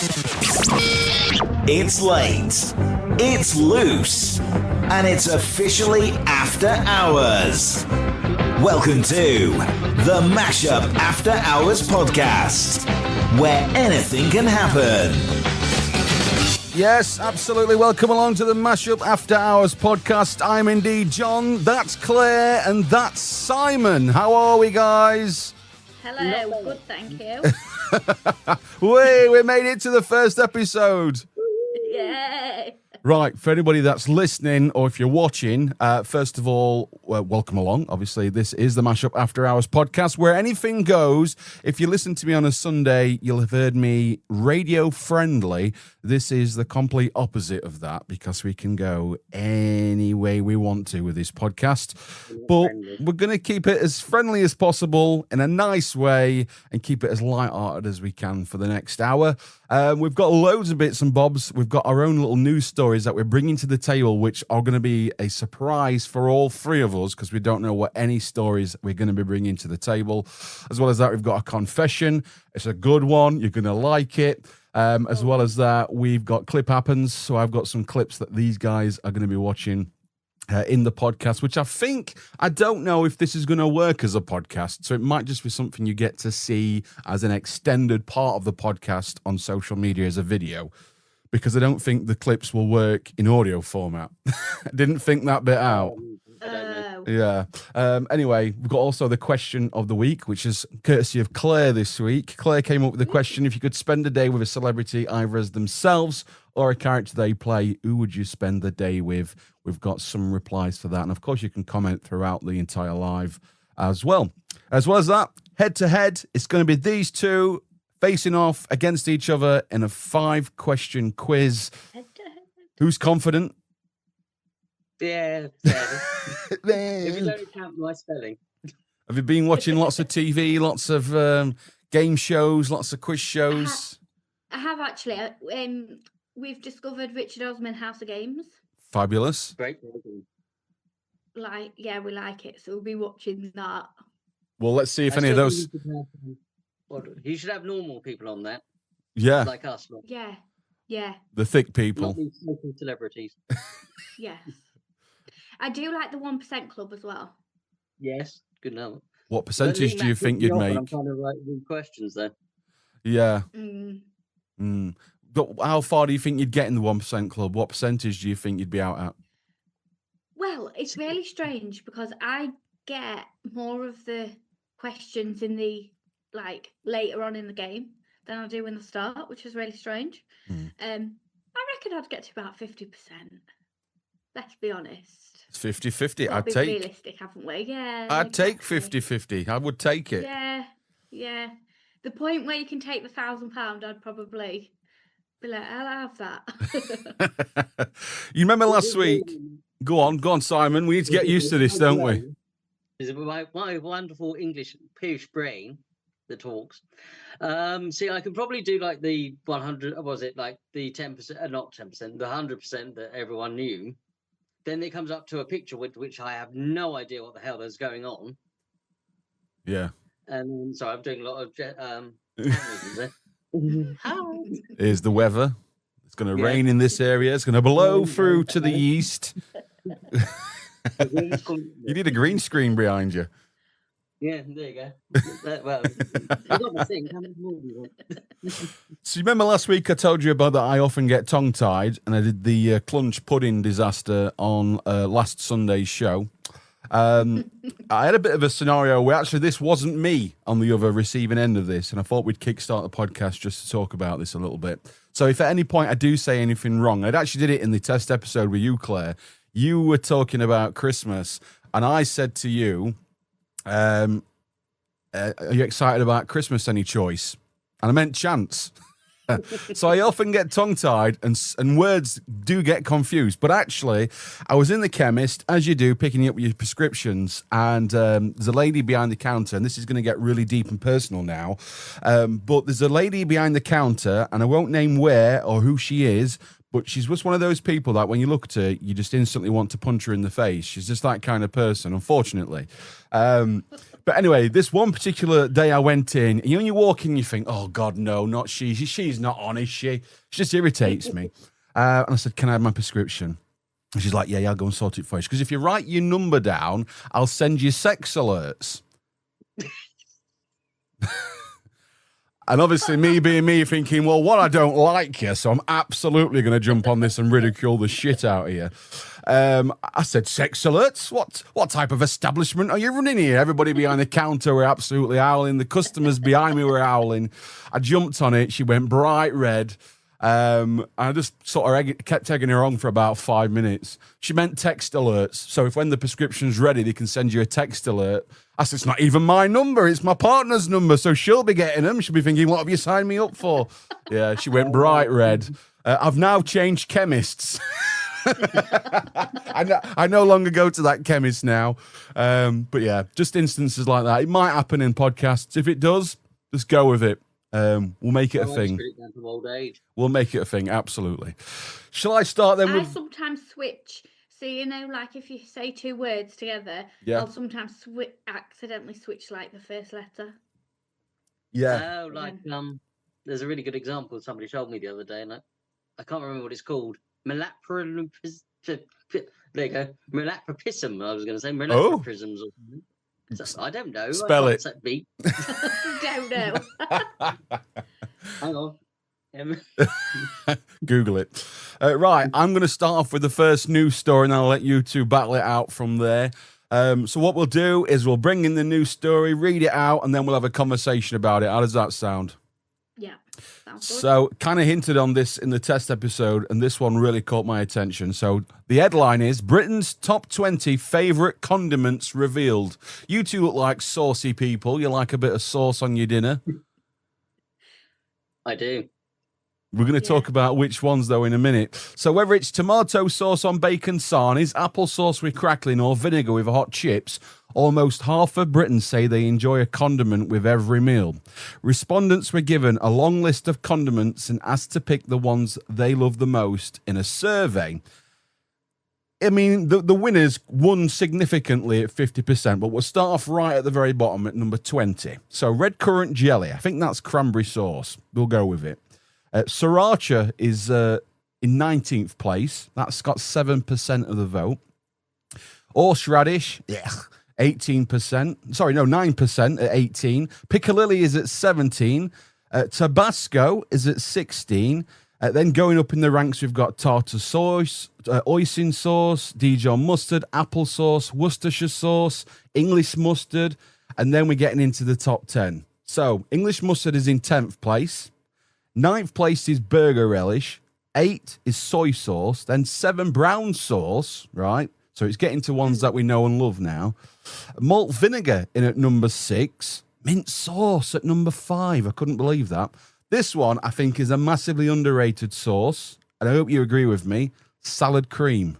It's late, it's loose, and it's officially after hours. Welcome to the Mashup After Hours podcast, where anything can happen. Yes, absolutely. Welcome along to the Mashup After Hours podcast. I'm indeed John, that's Claire, and that's Simon. How are we, guys? Hello, good, thank you. We made it to the first episode. Yay! Right, for anybody that's listening or if you're watching, first of all, welcome along. Obviously, this is the Mashup After Hours podcast where anything goes. If you listen to me on a Sunday, you'll have heard me radio friendly. This is the complete opposite of that because we can go any way we want to with this podcast. But we're going to keep it as friendly as possible in a nice way and keep it as light-hearted as we can for the next hour. We've got loads of bits and bobs. We've got our own little news stories that we're bringing to the table, which are going to be a surprise for all three of us because we don't know what any stories we're going to be bringing to the table. As well as that, we've got a confession. It's a good one. You're going to like it. As well as that, we've got Clip Happens. So I've got some clips that these guys are going to be watching in the podcast, which I don't know if this is going to work as a podcast. So it might just be something you get to see as an extended part of the podcast on social media as a video, because I don't think the clips will work in audio format. I didn't think that bit out. Yeah. Anyway, we've got also the question of the week, which is courtesy of Claire this week. Claire came up with the question: if you could spend a day with a celebrity, either as themselves or a character they play, who would you spend the day with? We've got some replies to that. And of course, you can comment throughout the entire live as well. As well as that, head to head, it's going to be these two facing off against each other in a 5-question quiz. Who's confident? Yeah. If you don't count my spelling. Have you been watching lots of TV, lots of game shows, lots of quiz shows? I have actually. We've discovered Richard Osman House of Games. Fabulous. Great. We like it, so we'll be watching that. Well, let's see if any of those... You should have normal people on that. Yeah. Like us. Yeah. The thick people. Not these smoking celebrities. Yes. I do like the 1% Club as well. Yes, good enough. What percentage do you think you'd make? I'm trying to write the questions there. Yeah. But how far do you think you'd get in the 1% Club? What percentage do you think you'd be out at? Well, it's really strange because I get more of the questions in the later on in the game than I do in the start, which is really strange. I reckon I'd get to about 50%. Let's be honest. It's 50-50. I'd be realistic, haven't we? Yeah. I'd take 50-50. I would take it. Yeah. The point where you can take the £1,000, I'd probably be like, I'll have that. You remember last week? Go on, Simon. We need to get used to this, don't we? Is my wonderful English Pierce brain that talks. See, I could probably do like the 100. Was it like the 10%? Not 10%. The 100% that everyone knew. Then it comes up to a picture with which I have no idea what the hell is going on. Yeah. And so I'm doing a lot of there. Here's the weather. It's going to rain in this area. It's going to blow through to the east. You need a green screen behind you. Yeah, there you go. Well, you got the thing. How much more do you want? So you remember last week I told you about that I often get tongue-tied, and I did the clunch pudding disaster on last Sunday's show. I had a bit of a scenario where actually this wasn't me on the other receiving end of this, and I thought we'd kickstart the podcast just to talk about this a little bit. So if at any point I do say anything wrong, I'd actually did it in the test episode with you, Claire. You were talking about Christmas, and I said to you, are you excited about Christmas, any choice? And I meant chance. So I often get tongue-tied and words do get confused. But actually, I was in the chemist, as you do, picking up your prescriptions, and there's a lady behind the counter, and this is going to get really deep and personal now, but there's a lady behind the counter, and I won't name where or who she is, but she's just one of those people that when you look at her, you just instantly want to punch her in the face. She's just that kind of person, unfortunately. But anyway, this one particular day I went in, and when you walk in, you think, oh, God, no, not she. She's not on, is she? She just irritates me. And I said, can I have my prescription? And she's like, yeah, I'll go and sort it for you. Because if you write your number down, I'll send you sex alerts. And obviously me being me thinking, well, I don't like you, so I'm absolutely going to jump on this and ridicule the shit out of you. I said, sex alerts? What type of establishment are you running here? Everybody behind the counter were absolutely howling. The customers behind me were howling. I jumped on it. She went bright red. I just sort of kept egging her on for about 5 minutes. She meant text alerts. So if when the prescription's ready, they can send you a text alert. I said, it's not even my number. It's my partner's number. So she'll be getting them. She'll be thinking, what have you signed me up for? Yeah, she went bright red. I've now changed chemists. I no longer go to that chemist now. But yeah, just instances like that. It might happen in podcasts. If it does, just go with it. We'll make it a thing. Old age. We'll make it a thing, absolutely. Shall I start then with... I sometimes switch. So, like if you say 2 words together, yeah. I'll sometimes accidentally switch like the first letter. Yeah. Oh, there's a really good example somebody showed me the other day, and I can't remember what it's called. Malapropism. There you go. Malapropism, I was going to say. Malapropisms or something. So, I don't know. Spell it. Don't know. Hang on. Google it. Right, I'm going to start off with the first news story, and I'll let you two battle it out from there. So what we'll do is we'll bring in the news story, read it out, and then we'll have a conversation about it. How does that sound? Yeah. So kind of hinted on this in the test episode, and this one really caught my attention. So the headline is Britain's top 20 favourite condiments revealed. You two look like saucy people. You like a bit of sauce on your dinner. I do. We're going to talk about which ones, though, in a minute. So whether it's tomato sauce on bacon sarnies, applesauce with crackling, or vinegar with hot chips, almost half of Britons say they enjoy a condiment with every meal. Respondents were given a long list of condiments and asked to pick the ones they love the most in a survey. I mean, the winners won significantly at 50%, but we'll start off right at the very bottom at number 20. So red currant jelly, I think that's cranberry sauce. We'll go with it. Sriracha is in 19th place. That's got 7% of the vote. Horseradish, 18%. Sorry, no, 9% at 18. Piccalilli is at 17. Tabasco is at 16. Then going up in the ranks, we've got tartar sauce, hoisin sauce, Dijon mustard, applesauce, Worcestershire sauce, English mustard, and then we're getting into the top 10. So English mustard is in 10th place. 9th place is burger relish. 8 is soy sauce. Then 7 brown sauce, right? So it's getting to ones that we know and love now. Malt vinegar in at number 6. Mint sauce at number 5. I couldn't believe that. This one, I think, is a massively underrated sauce. And I hope you agree with me. Salad cream.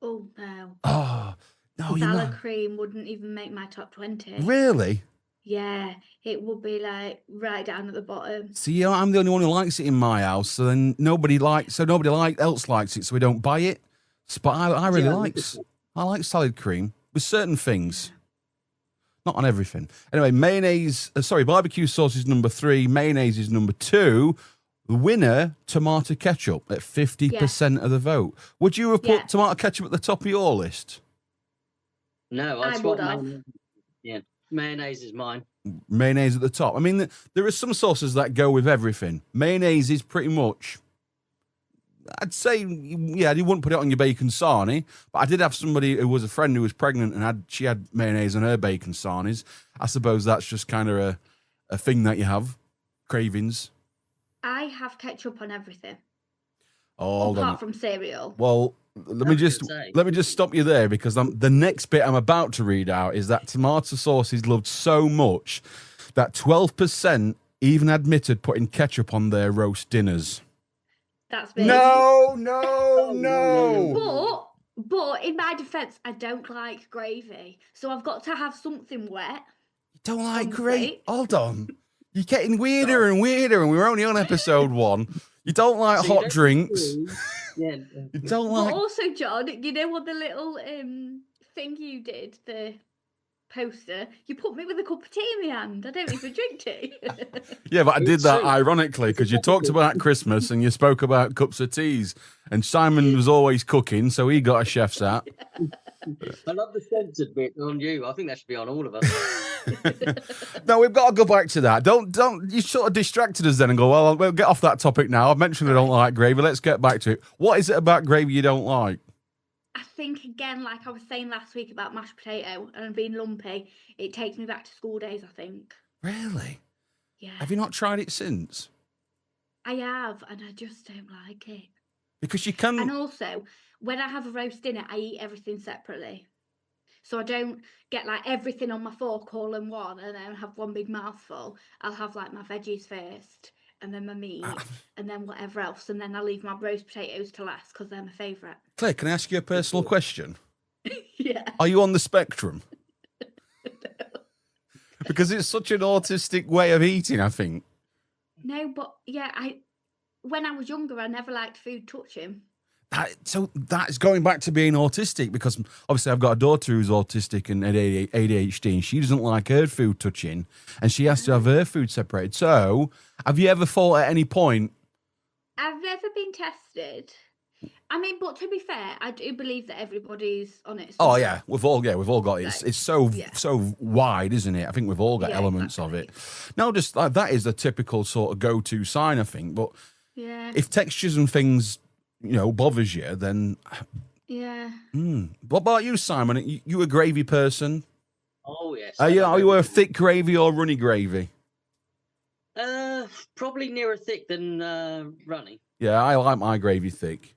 Oh, no. Oh, no, Salad cream wouldn't even make my top 20. Really? Yeah, it would be like right down at the bottom. See, I'm the only one who likes it in my house, so then nobody else likes it, so we don't buy it. But I really like salad cream with certain things, not on everything. Anyway, barbecue sauce is number 3, mayonnaise is number 2. The winner, tomato ketchup at 50% of the vote. Would you have put tomato ketchup at the top of your list? No, I would have. Yeah. Mayonnaise is mine. Mayonnaise at the top. I mean, there are some sauces that go with everything. Mayonnaise is pretty much, I'd say, yeah, you wouldn't put it on your bacon sarnie, but I did have somebody who was a friend who was pregnant and she had mayonnaise on her bacon sarnies. I suppose that's just kind of a thing that you have, cravings. I have ketchup on everything. Apart from cereal. Well, let me just stop you there, because the next bit I'm about to read out is that tomato sauce is loved so much that 12% even admitted putting ketchup on their roast dinners. That's big. No. But in my defence, I don't like gravy, so I've got to have something wet. You don't like gravy? Hold on. You're getting weirder and weirder, and we're only on episode 1. You don't like hot drinks. Yeah. You don't like. But also, John, you know what the little thing you did, the poster, you put me with a cup of tea in my hand. I don't even drink tea. Yeah, but I did It's that true. ironically because you talked about Christmas and you spoke about cups of teas. And Simon was always cooking, so he got a chef's hat. I love the censored bit on you. I think that should be on all of us. No, we've got to go back to that. Don't. You sort of distracted us then and go, well, we'll get off that topic now. I've mentioned I don't like gravy. Let's get back to it. What is it about gravy you don't like? I think, again, like I was saying last week about mashed potato and being lumpy, it takes me back to school days, I think. Really? Yeah. Have you not tried it since? I have, and I just don't like it. Because you can. And also, when I have a roast dinner, I eat everything separately. So I don't get like everything on my fork all in one and then have one big mouthful. I'll have like my veggies first and then my meat and then whatever else. And then I'll leave my roast potatoes to last because they're my favourite. Claire, can I ask you a personal question? Yeah. Are you on the spectrum? Because it's such an autistic way of eating, I think. No, but yeah, when I was younger, I never liked food touching. So that's going back to being autistic because obviously I've got a daughter who's autistic and ADHD and she doesn't like her food touching and she has to have her food separated. So have you ever thought at any point? I've never been tested. I mean, but to be fair, I do believe that everybody's on it. Oh yeah, we've all got it. Like, It's so wide, isn't it? I think we've all got elements of it. No, just like that is the typical sort of go-to sign, I think. But yeah, if textures and things, bothers you, then yeah. What about you, Simon? You a gravy person? Oh yes. Are you a thick gravy or runny gravy? Probably nearer thick than runny. Yeah, I like my gravy thick.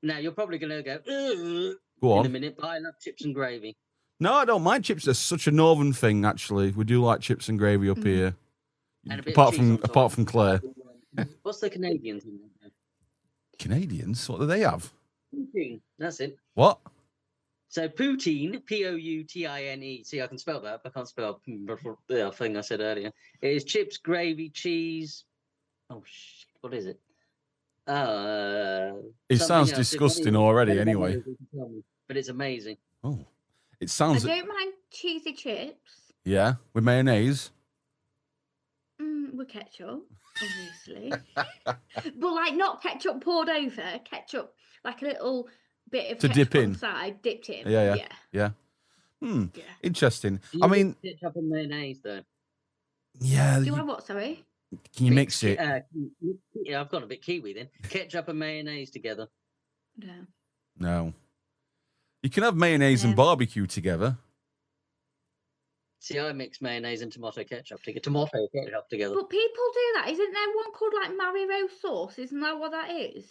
Now you're probably gonna go Go on. in a minute, but I love chips and gravy. No, I don't mind chips. They're such a northern thing, actually. We do like chips and gravy up here. And a bit Apart of cheese on from top. Clare. What's the Canadian thing? Canadians? What do they have? Poutine. That's it. What? So poutine, Poutine. See, I can spell that, but I can't spell the thing I said earlier. It is chips, gravy, cheese. Oh shit! What is it? It something sounds else. disgusting already. Anyway. But it's amazing. Oh, it I sounds. don't mind cheesy chips. Yeah, with mayonnaise. With ketchup, obviously. But like not ketchup poured over, ketchup, like a little bit of To ketchup dip on in. the side, dipped in. Yeah. Yeah. Interesting. Do I you mean, mix ketchup and mayonnaise though. yeah. Do I what, sorry? Can you mix it? Yeah, I've gone a bit Kiwi then. Ketchup and mayonnaise together. No. No. You can have mayonnaise and barbecue together. See, I mix mayonnaise and tomato ketchup together. But people do that. Isn't there one called like Mario sauce? Isn't that what that is?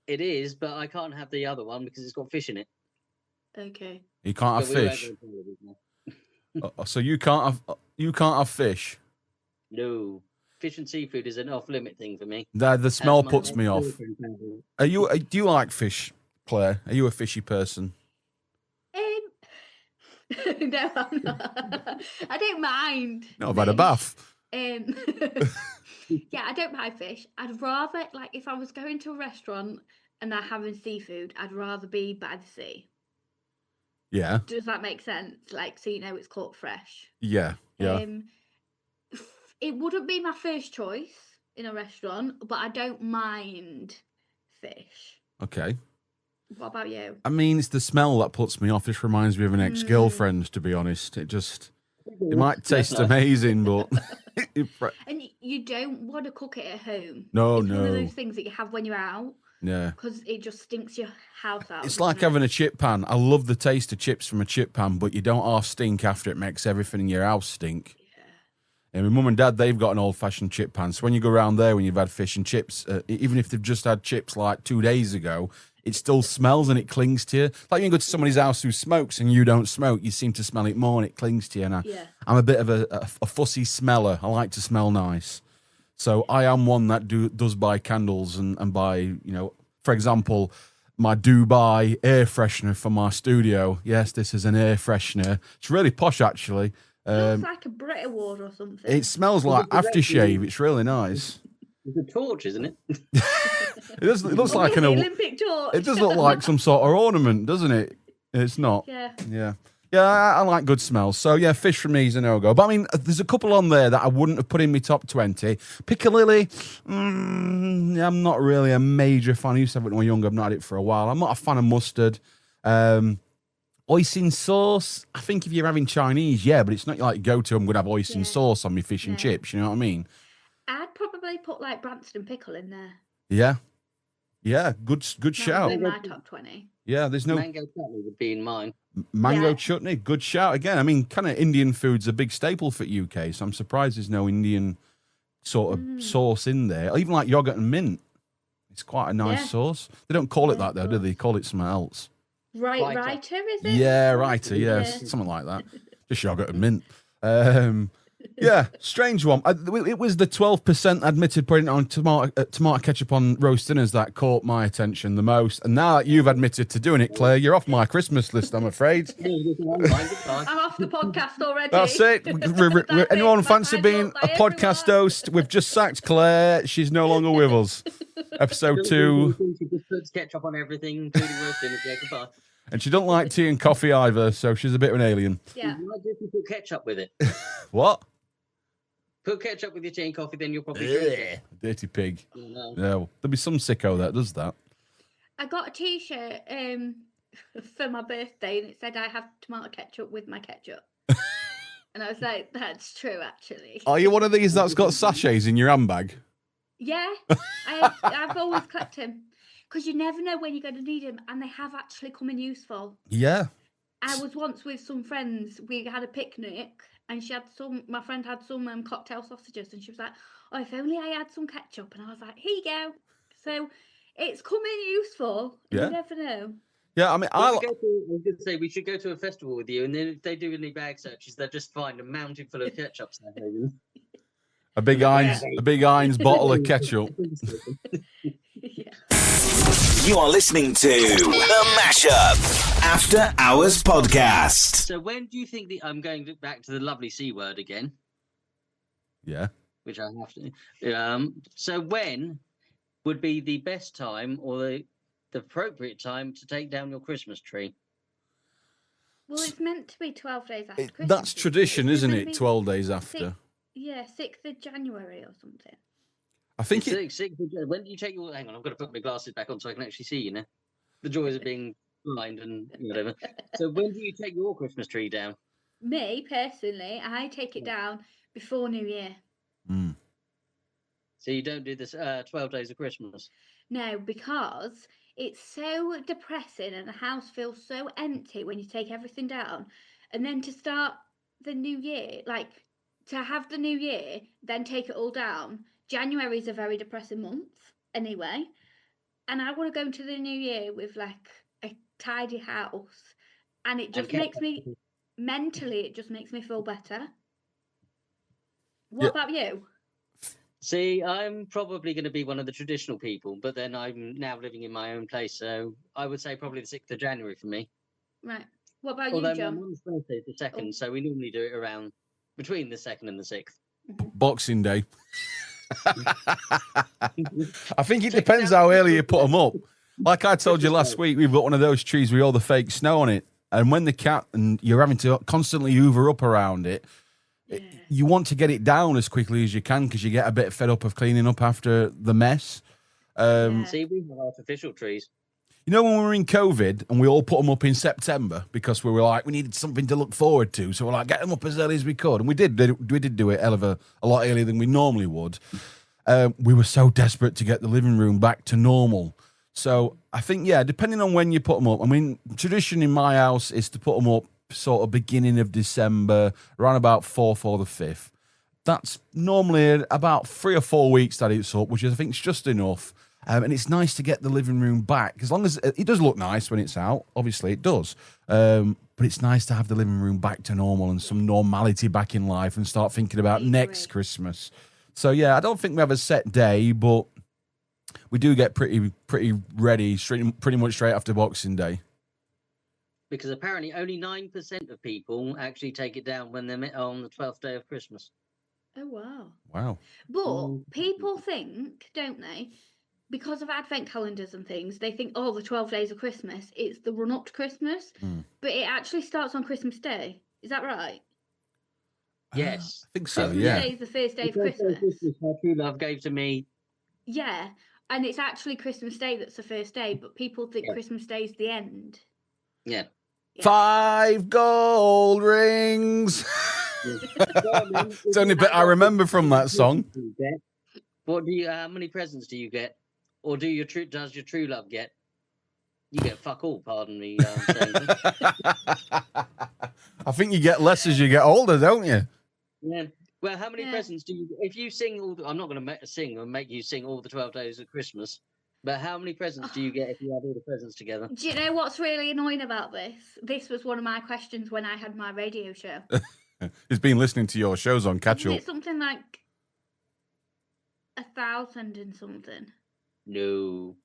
It is, but I can't have the other one because it's got fish in it. Okay. You can't have But we won't fish. go into it now. So you can't have fish. No. Fish and seafood is an off-limit thing for me. The smell My puts me off. children Do you like fish, Claire? Are you a fishy person? No, I'm not. I don't mind. No, I've had a fish. bath. Yeah, I don't mind fish. I'd rather, like, if I was going to a restaurant and they're having seafood, I'd rather be by the sea. Yeah. Does that make sense? Like, so you know it's caught fresh. Yeah. It wouldn't be my first choice in a restaurant, but I don't mind fish. Okay. What about you? I mean, it's the smell that puts me off. This reminds me of an ex-girlfriend, to be honest. It might taste amazing, but... And you don't want to cook it at home. No, it's one of no. those things that you have when you're out. Yeah. Because it just stinks your house out. It's like having a chip pan. I love the taste of chips from a chip pan, but you don't half stink after it makes everything in your house stink. And my mum and dad, they've got an old-fashioned chip pan. So when you go around there, when you've had fish and chips, even if they've just had chips like 2 days ago, it still smells and it clings to you. Like you go to somebody's house who smokes and you don't smoke, you seem to smell it more and it clings to you. And I'm a bit of a fussy smeller. I like to smell nice. So I am one that does buy candles and buy, for example, my Dubai air freshener for my studio. Yes, this is an air freshener. It's really posh, actually. Looks like a Brit Award or something. It smells like aftershave. It's really nice. It's a torch, isn't it? It looks like an Olympic torch. It does look like some sort of ornament, doesn't it? It's not. Yeah. Yeah. Yeah, I like good smells. So, yeah, fish for me is a no-go. But, I mean, there's a couple on there that I wouldn't have put in my top 20. Piccalilli, I'm not really a major fan. I used to have it when I was younger. I've not had it for a while. I'm not a fan of mustard. Hoisin sauce, I think if you're having Chinese, yeah, but it's not like go to, I'm going to have hoisin sauce on my fish and chips. You know what I mean? I'd probably put like Branston pickle in there. Yeah. Yeah, good shout. In my top 20. Yeah, there's no... Mango chutney would be in mine. Mango chutney, good shout. Again, I mean, kind of Indian food's a big staple for UK, so I'm surprised there's no Indian sort of sauce in there. Even like yogurt and mint. It's quite a nice sauce. They don't call it that, though, do they? They call it something else. Writer, is it? Yeah, writer, yes. Something like that. Just yogurt and mint. Yeah, strange one. It was the 12% admitted putting on tomato ketchup on roast dinners that caught my attention the most. And now that you've admitted to doing it, Claire, you're off my Christmas list, I'm afraid. I'm off the podcast already. That's it. Anyone fancy being a podcast host? We've just sacked Claire. She's no longer with us. Episode 2. She just puts ketchup on everything, including roast dinners. Yeah, goodbye. And she don't like tea and coffee either, so she's a bit of an alien. Yeah. Why do you put ketchup with it? What? Put ketchup with your tea and coffee, then you'll probably drink it. Dirty pig. No. No, there'll be some sicko that does that. I got a T-shirt for my birthday, and it said I have tomato ketchup with my ketchup. And I was like, that's true, actually. Are you one of these that's got sachets in your handbag? Yeah, I've always kept him. Because you never know when you're going to need them, and they have actually come in useful. Yeah. I was once with some friends. We had a picnic, and my friend had some cocktail sausages, and she was like, "Oh, if only I had some ketchup." And I was like, "Here you go." So it's come in useful. Yeah. You never know. Yeah, I mean, I was going to say we should go to a festival with you, and then if they do any bag searches, they'll just find a mountain full of ketchup. A big Heinz bottle of ketchup. Yeah. You are listening to the Mashup After Hours Podcast. So when do you think I'm going back to the lovely C word again? Yeah. Which I have to. So when would be the best time or the appropriate time to take down your Christmas tree? Well, it's meant to be 12 days after Christmas. That's tradition, isn't it? 12 days after. 6th of January or something. I think when do you take your... Hang on, I've got to put my glasses back on so I can actually see, you know. The joys of being blind and whatever. So when do you take your Christmas tree down? Me, personally, I take it down before New Year. Mm. So you don't do this 12 days of Christmas? No, because it's so depressing and the house feels so empty when you take everything down. And then to start the new year, like to have the new year, then take it all down. January is a very depressing month anyway. And I want to go into the new year with like a tidy house. And it just makes me, mentally, it just makes me feel better. What about you? See, I'm probably going to be one of the traditional people, but then I'm now living in my own place. So I would say probably the 6th of January for me. Right. What about you, John? My mum's birthday is the 2nd, so we normally do it around between the 2nd and the 6th. Boxing Day. I think it depends how early you put them up. Like I told you last week, we've got one of those trees with all the fake snow on it. And when the cat and you're having to constantly hoover up around it, you want to get it down as quickly as you can because you get a bit fed up of cleaning up after the mess. See, we have artificial trees. You know, when we were in COVID and we all put them up in September because we were like, we needed something to look forward to. So we're like, get them up as early as we could. And we did do it a lot earlier than we normally would. We were so desperate to get the living room back to normal. So I think, depending on when you put them up, I mean, tradition in my house is to put them up sort of beginning of December, around about 4th or the 5th. That's normally about 3 or 4 weeks that it's up, which I think is just enough. And it's nice to get the living room back. As long as it does look nice when it's out, obviously it does. But it's nice to have the living room back to normal and some normality back in life and start thinking about next Christmas. So, I don't think we have a set day, but we do get pretty ready pretty much straight after Boxing Day. Because apparently only 9% of people actually take it down when they're on the 12th day of Christmas. Oh, wow. Wow. But people think, don't they, because of advent calendars and things, they think, oh, the 12 days of Christmas, it's the run up to Christmas. But it actually starts on Christmas Day. Is that right? Yes. I think so, Christmas yeah. Day is the first day of The first day of Christmas. my true love gave to me. Yeah. And it's actually Christmas Day that's the first day, but people think Yeah. Christmas Day is the end. Yeah. 5 gold rings. It's the only bit I remember from that song. What do you? How many presents do you get, or does your true love get? You get fuck all. Pardon me. Saying. I think you get less as you get older, don't you? Yeah. Well, how many presents do you? If you sing all, I'm not going to sing or make you sing all the 12 days of Christmas. But how many presents do you get if you add all the presents together? Do you know what's really annoying about this? This was one of my questions when I had my radio show. He's been listening to your shows on catch Isn't up. it something like 1,000 and something? No.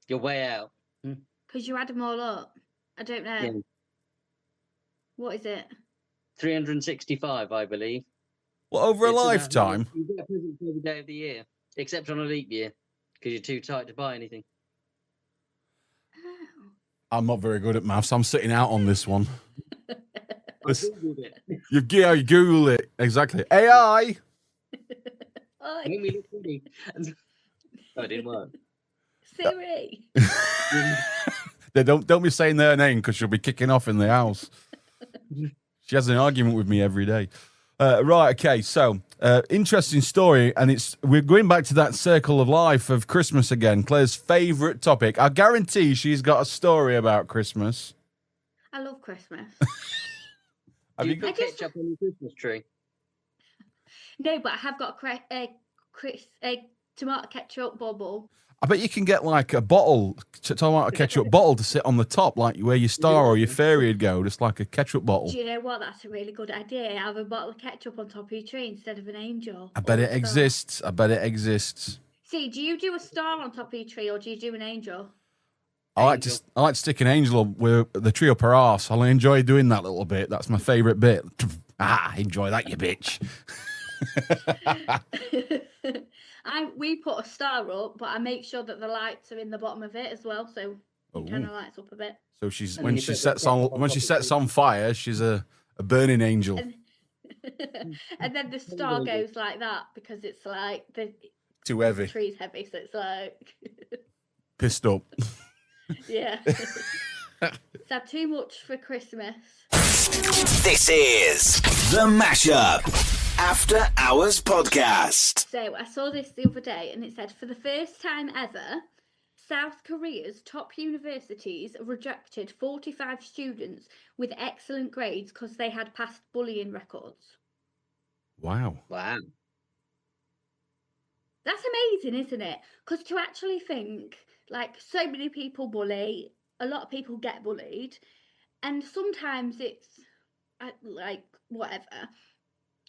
You're way out. Because you add them all up. I don't know. Yeah. What is it? 365, I believe. Well, over a It's lifetime. You get a present for every day of the year, except on a leap year, because you're too tight to buy anything. Oh. I'm not very good at maths. I'm sitting out on this one. I Googled it. You Google it. Exactly. AI. Oh, Make me look pretty. Oh, it didn't work. Siri. They don't be saying their name because she'll be kicking off in the house. She has an argument with me every day. Right, okay, so interesting story, and we're going back to that circle of life of Christmas again. Claire's favourite topic. I guarantee she's got a story about Christmas. I love Christmas. Do you you put ketchup on your Christmas tree? No, but I have got a tomato ketchup bubble. I bet you can get like a bottle, tomato ketchup bottle to sit on the top, like where your star or your fairy would go, just like a ketchup bottle. Do you know what? That's a really good idea. Have a bottle of ketchup on top of your tree instead of an angel. I bet or it a star. exists. I bet it exists. See, do you do a star on top of your tree or do you do an angel? I like to stick an angel up with the tree up her arse. I enjoy doing that little bit. That's my favourite bit. Enjoy that, you bitch. We put a star up, but I make sure that the lights are in the bottom of it as well, so it kind of lights up a bit. So And when you she put sets the on ketchup on top of it. on fire, she's a burning angel. And then the star goes like that because it's like the Too heavy. tree's heavy, so it's like Pissed up. yeah. So too much for Christmas. This is the Mashup After Hours Podcast. So I saw this the other day and it said, for the first time ever, South Korea's top universities rejected 45 students with excellent grades because they had passed bullying records. Wow. Wow. That's amazing, isn't it? Because to actually think, like, so many people bully, a lot of people get bullied, and sometimes it's like whatever.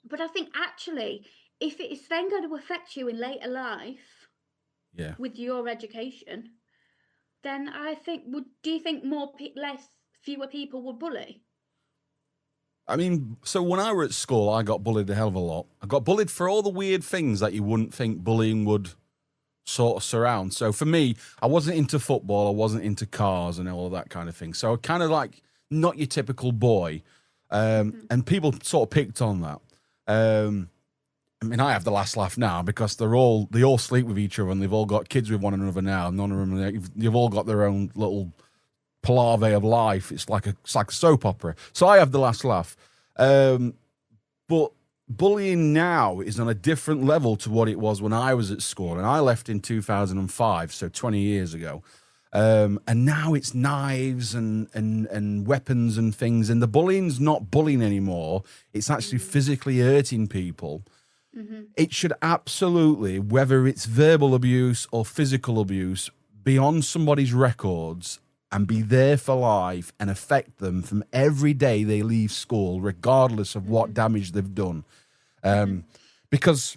But I think actually, if it is then going to affect you in later life, Yeah. with your education, then I think do you think fewer people would bully? I mean, so when I was at school, I got bullied a hell of a lot. I got bullied for all the weird things that you wouldn't think bullying would sort of surround. So for me, I wasn't into football. I wasn't into cars and all of that kind of thing. So kind of like not your typical boy. And people sort of picked on that. I mean, I have the last laugh now because they all sleep with each other and they've all got kids with one another now. None of them, you've all got their own little palaver of life. It's like a soap opera. So I have the last laugh. But bullying now is on a different level to what it was when I was at school. And I left in 2005, so 20 years ago. And now it's knives and weapons and things. And the bullying's not bullying anymore. It's actually physically hurting people. Mm-hmm. It should absolutely, whether it's verbal abuse or physical abuse, be on somebody's records and be there for life and affect them from every day they leave school, regardless of what damage they've done. Because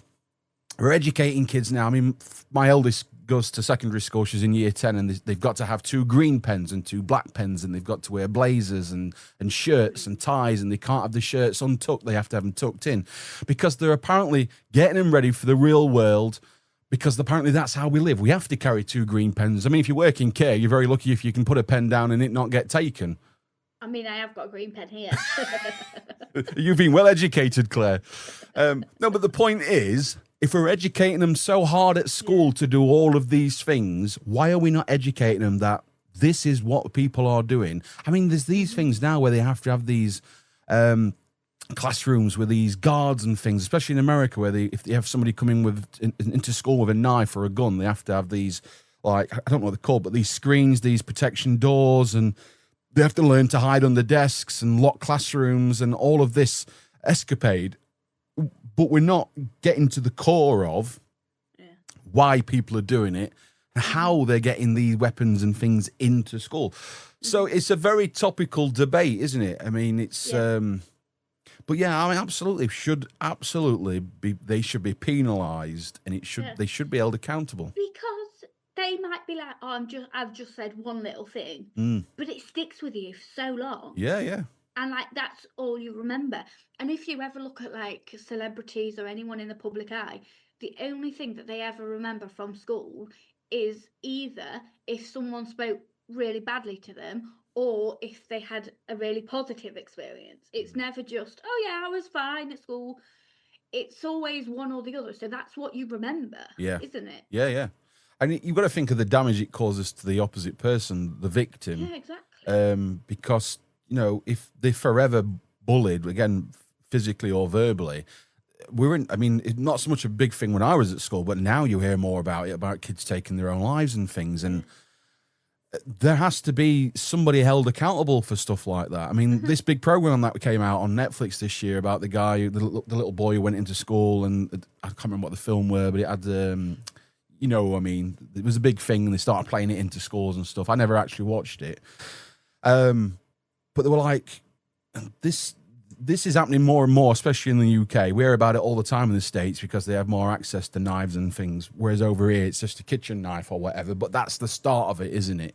we're educating kids now. I mean, my eldest goes to secondary school. She's in year 10 and they've got to have 2 green pens and 2 black pens and they've got to wear blazers and shirts and ties and they can't have the shirts untucked. They have to have them tucked in because they're apparently getting them ready for the real world because apparently that's how we live. We have to carry 2 green pens. I mean, if you work in care, you're very lucky if you can put a pen down and it not get taken. I mean, I have got a green pen here. You've been well educated, Claire. No, but the point is, if we're educating them so hard at school to do all of these things, why are we not educating them that this is what people are doing? I mean, there's these things now where they have to have these classrooms with these guards and things, especially in America, where if they have somebody coming into school with a knife or a gun, they have to have these, like, I don't know what they're called, but these screens, these protection doors, and they have to learn to hide under desks and lock classrooms and all of this escapade. But we're not getting to the core of why people are doing it and how they're getting these weapons and things into school. So it's a very topical debate, isn't it? I mean, it's... But yeah, I mean, absolutely they should be penalised, and they should be held accountable. Because they might be like, oh, I've just said one little thing, but it sticks with you for so long. Yeah. And like that's all you remember. And if you ever look at like celebrities or anyone in the public eye, the only thing that they ever remember from school is either if someone spoke really badly to them, or if they had a really positive experience. It's never just, oh yeah, I was fine at school. It's always one or the other. So that's what you remember, isn't it? Yeah. And you've got to think of the damage it causes to the opposite person, the victim. Yeah, exactly. Because, if they're forever bullied, again, physically or verbally, it's not so much a big thing when I was at school, but now you hear more about kids taking their own lives and things. And there has to be somebody held accountable for stuff like that. I mean, this big program that came out on Netflix this year about the guy, the little boy who went into school, and I can't remember what the film were, but it had, it was a big thing, and they started playing it into schools and stuff. I never actually watched it. But they were like, this is happening more and more, especially in the UK. We hear about it all the time in the States because they have more access to knives and things, whereas over here it's just a kitchen knife or whatever. But that's the start of it, isn't it?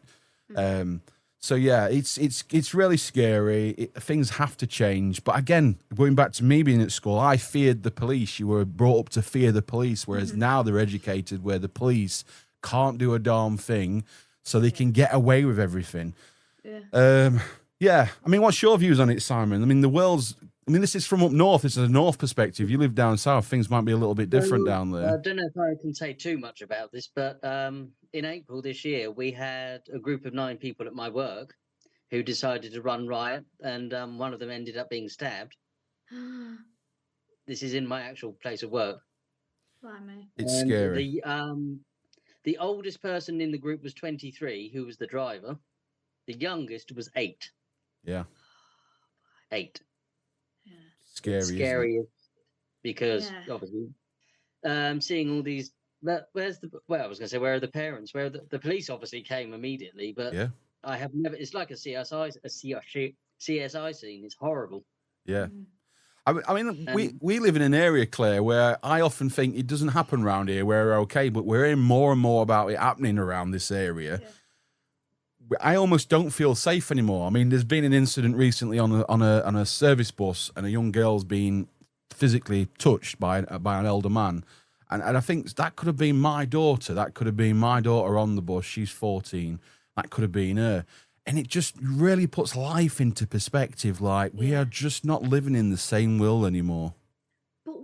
So yeah, it's really scary. Things have to change. But again, going back to me being at school, I feared the police. You were brought up to fear the police, whereas now they're educated where the police can't do a darn thing, so they can get away with everything. Yeah. I mean, what's your views on it, Simon? I mean, this is from up north. This is a north perspective. You live down south. Things might be a little bit different down there. I don't know if I can say too much about this, but in April this year, we had a group of 9 people at my work who decided to run riot, and one of them ended up being stabbed. This is in my actual place of work. Blimey. It's scary. The oldest person in the group was 23, who was the driver. The youngest was 8. Yeah. 8. Yeah. Scary. Because obviously, seeing all these. Where I was going to say, where are the parents? Where the police obviously came immediately, but I have never. It's like a CSI scene. It's horrible. Yeah. I mean, we live in an area, Claire, where I often think it doesn't happen around here. We're okay, but we're hearing more and more about it happening around this area. Yeah. I almost don't feel safe anymore. I mean, there's been an incident recently on a service bus, and a young girl's been physically touched by an elder man, and I think that could have been my daughter. That could have been my daughter on the bus. She's 14. That could have been her, and it just really puts life into perspective. Like we are just not living in the same world anymore. But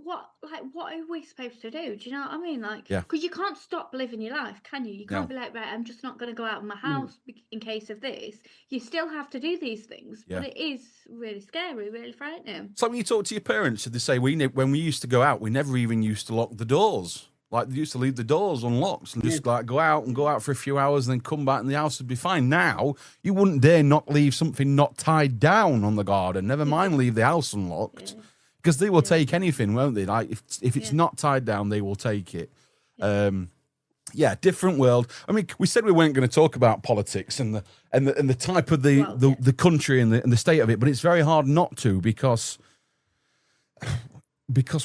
what are we supposed to do? Do you know what I mean? Like, yeah, because you can't stop living your life, can you? You can't be like, right, I'm just not going to go out of my house in case of this. You still have to do these things, but it is really scary, really frightening. So when you talk to your parents, they say when we used to go out, we never even used to lock the doors. Like they used to leave the doors unlocked and just like go out for a few hours and then come back and the house would be fine. Now you wouldn't dare not leave something not tied down on the garden. Never mind leave the house unlocked. Yeah. Because they will take anything, won't they? Like if it's not tied down, they will take it. Different world. I mean, we said we weren't going to talk about politics and the type of the country and the state of it, but it's very hard not to because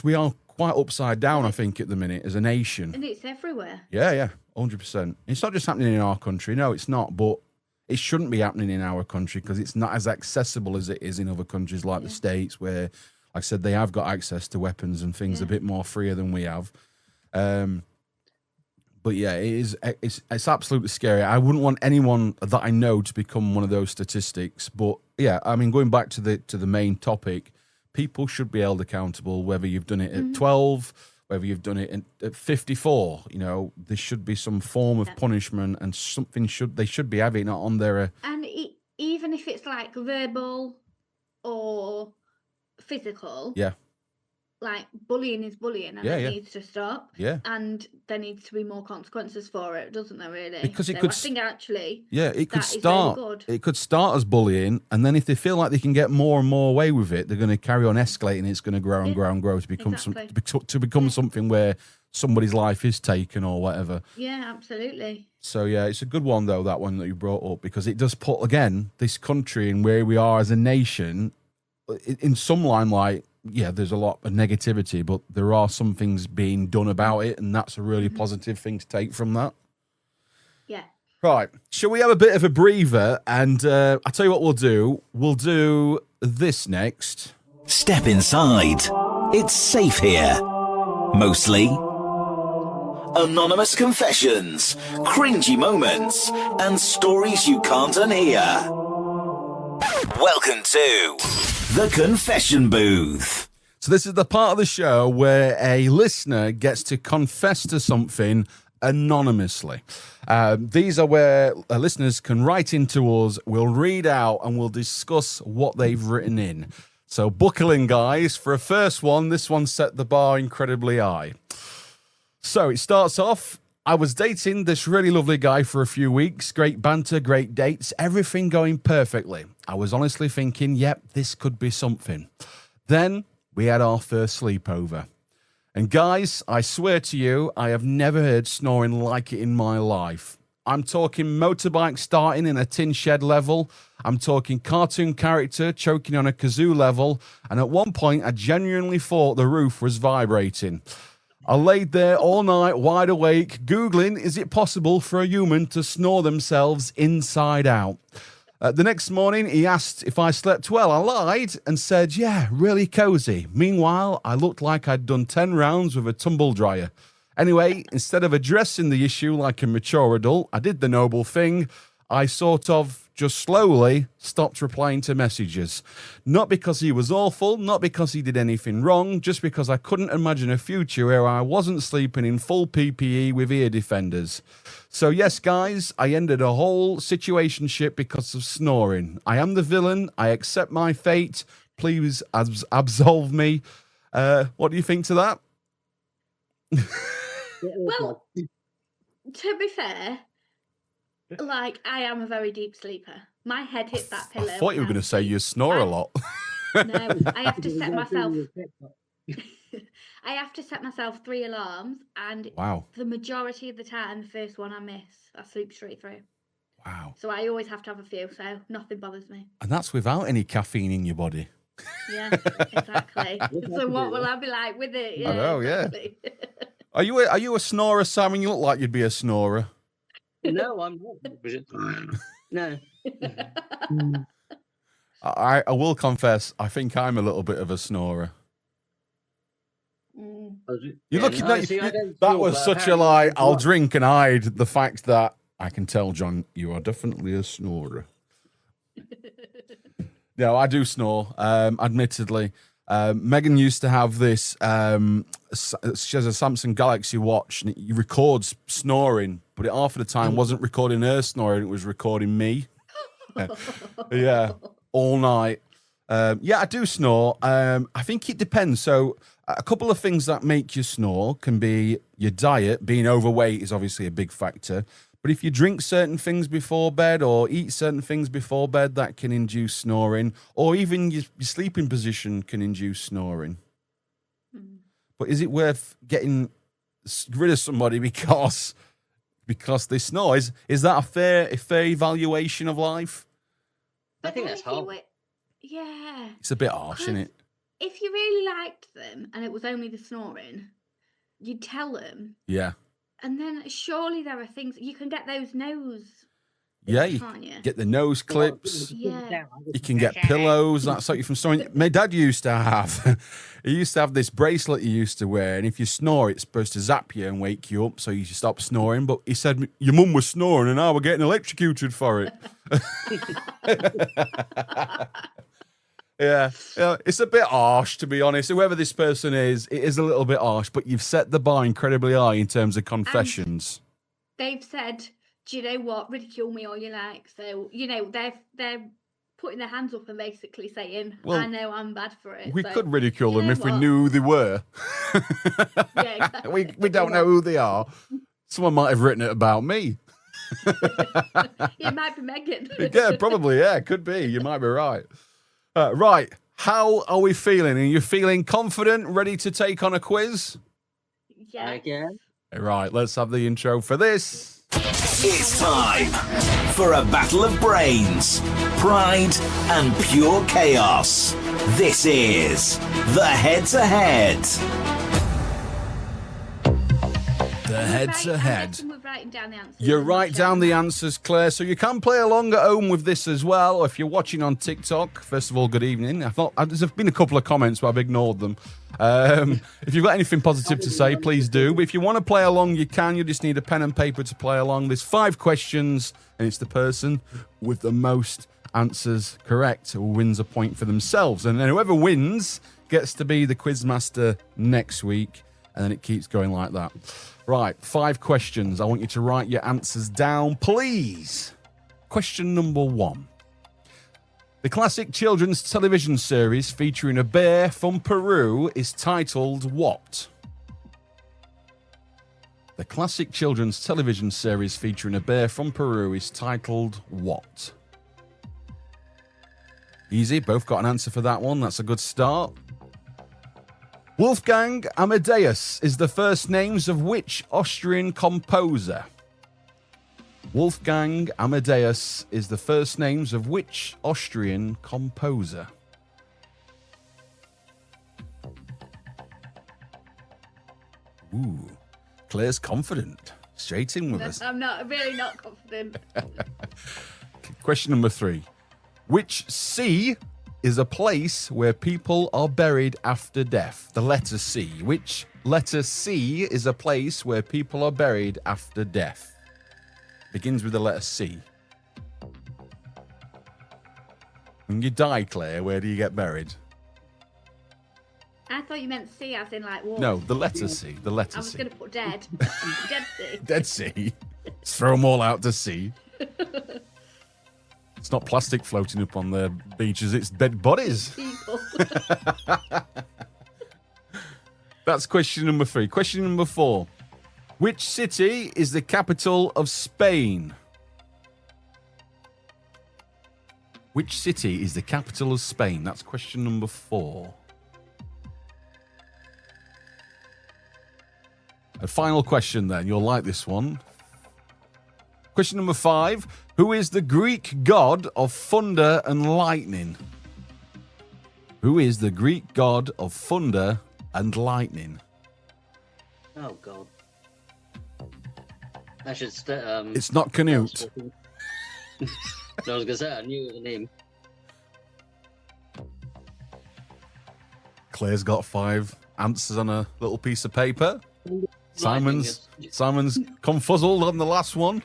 we are quite upside down, I think, at the minute as a nation. And it's everywhere. Yeah, 100%. It's not just happening in our country. No, it's not. But it shouldn't be happening in our country because it's not as accessible as it is in other countries like the States where, like I said, they have got access to weapons and things a bit more freer than we have. But yeah, it's absolutely scary. I wouldn't want anyone that I know to become one of those statistics. But yeah, I mean, going back to the main topic, people should be held accountable, whether you've done it at 12, whether you've done it at 54. You know, there should be some form of punishment, and they should be having it on their. And even if it's like verbal or physical, Yeah. Like bullying is bullying, and it needs to stop. Yeah. And there needs to be more consequences for it, doesn't there? Really? Because I think actually, it could that start. is really good. It could start as bullying, and then if they feel like they can get more and more away with it, they're going to carry on escalating. It's going to grow and grow and grow to become something where somebody's life is taken or whatever. Yeah, absolutely. So yeah, it's a good one though, that one that you brought up, because it does put again this country and where we are as a nation in some limelight. Yeah, there's a lot of negativity, but there are some things being done about it, and that's a really positive thing to take from that. Yeah. Right. Shall we have a bit of a breather? And I'll tell you what we'll do. We'll do this next. Step inside. It's safe here. Mostly. Anonymous confessions, cringy moments, and stories you can't unhear. Welcome to the Confession Booth. So this is the part of the show where a listener gets to confess to something anonymously. These are where listeners can write into us, we'll read out, and we'll discuss what they've written in. So buckle in, guys. For a first one, this one set the bar incredibly high. So it starts off, I was dating this really lovely guy for a few weeks. Great banter, great dates, everything going perfectly. I was honestly thinking, yep, this could be something. Then we had our first sleepover. And guys, I swear to you, I have never heard snoring like it in my life. I'm talking motorbike starting in a tin shed level. I'm talking cartoon character choking on a kazoo level. And at one point, I genuinely thought the roof was vibrating. I laid there all night, wide awake, Googling, is it possible for a human to snore themselves inside out? The next morning, he asked if I slept well. I lied and said, yeah, really cozy. Meanwhile, I looked like I'd done 10 rounds with a tumble dryer. Anyway, instead of addressing the issue like a mature adult, I did the noble thing. I sort of just slowly stopped replying to messages. Not because he was awful, not because he did anything wrong, just because I couldn't imagine a future where I wasn't sleeping in full PPE with ear defenders. So yes, guys, I ended a whole situationship because of snoring. I am the villain. I accept my fate. Please absolve me. What do you think to that? Well, to be fair, like, I am a very deep sleeper. My head hits that pillow. I thought you were going to say you snore a lot. No, I have to set myself. I have to set myself 3 alarms, and the majority of the time, the first one I miss, I sleep straight through. Wow. So I always have to have a few, so nothing bothers me. And that's without any caffeine in your body. Yeah, exactly. So what will I be like with it? Yeah, I know, exactly. Yeah. Are you a snorer, Simon? You look like you'd be a snorer. No, I'm not. No. I will confess, I think I'm a little bit of a snorer. You look at that. That was such a lie. I'll drink and hide the fact that I can tell, John, you are definitely a snorer. No, I do snore, admittedly. Megan used to have this. She has a Samsung Galaxy Watch, and it records snoring, but it half of the time wasn't recording her snoring; it was recording me. Yeah, all night. Yeah, I do snore. I think it depends. So, a couple of things that make you snore can be your diet. Being overweight is obviously a big factor. But if you drink certain things before bed or eat certain things before bed, that can induce snoring. Or even your sleeping position can induce snoring. But is it worth getting rid of somebody because they snore? Is that a fair evaluation of life? I think that's hard. Yeah. It's a bit harsh, isn't it? If you really liked them and it was only the snoring, you'd tell them. Yeah. And then surely there are things you can get those nose Yeah, you can't you? get the nose clips. Yeah. You can get pillows. That stop you from snoring. My dad used to have. He used to have this bracelet he used to wear, and if you snore, it's supposed to zap you and wake you up, so you should stop snoring. But he said your mum was snoring, and now we're getting electrocuted for it. Yeah, it's a bit harsh, to be honest. Whoever this person is, it is a little bit harsh, but you've set the bar incredibly high in terms of confessions. They've said, do you know what? Ridicule me all you like. So, they're putting their hands up and basically saying, Well, I know I'm bad for it. We So, could ridicule you them know if we what? knew who they were. Yeah, exactly. we don't know who they are. Someone might have written it about me. It might be Megan. Yeah, probably. Yeah, could be. You might be right. Right. How are we feeling? Are you feeling confident, ready to take on a quiz? Yeah. Again. Right. Let's have the intro for this. It's time for a battle of brains, pride, and pure chaos. This is the Head-to-Head. The head-to-head. We're writing down the answers. You write down the answers, Claire, so you can play along at home with this as well. Or if you're watching on TikTok, first of all, good evening. There's been a couple of comments, but I've ignored them. If you've got anything positive to say, please do. But if you want to play along, you can. You just need a pen and paper to play along. There's 5 questions, and it's the person with the most answers correct who wins a point for themselves. And then whoever wins gets to be the quizmaster next week. And then it keeps going like that. Right, 5 questions. I want you to write your answers down, please. Question number 1. The classic children's television series featuring a bear from Peru is titled what? The classic children's television series featuring a bear from Peru is titled what? Easy, both got an answer for that one. That's a good start. Wolfgang Amadeus is the first names of which Austrian composer? Wolfgang Amadeus is the first names of which Austrian composer? Ooh, Claire's confident. Straight in with us. I'm really not confident. Question number 3. Which sea is a place where people are buried after death? The letter C. Which letter C is a place where people are buried after death? Begins with the letter C. When you die, Claire, where do you get buried? I thought you meant C as in like water. No, the letter C. The letter I was C. going to put dead. Dead C. Dead sea. Let's throw them all out to sea. It's not plastic floating up on the beaches, it's dead bodies. People. That's question number 3. Question number 4. Which city is the capital of Spain? Which city is the capital of Spain? That's question number 4. A final question then. You'll like this one. Question number 5. Who is the Greek god of thunder and lightning? Who is the Greek god of thunder and lightning? Oh God. I should. It's not Canute. No, I was gonna say I knew the name. Claire's got 5 answers on a little piece of paper. Simon's confuzzled on the last one.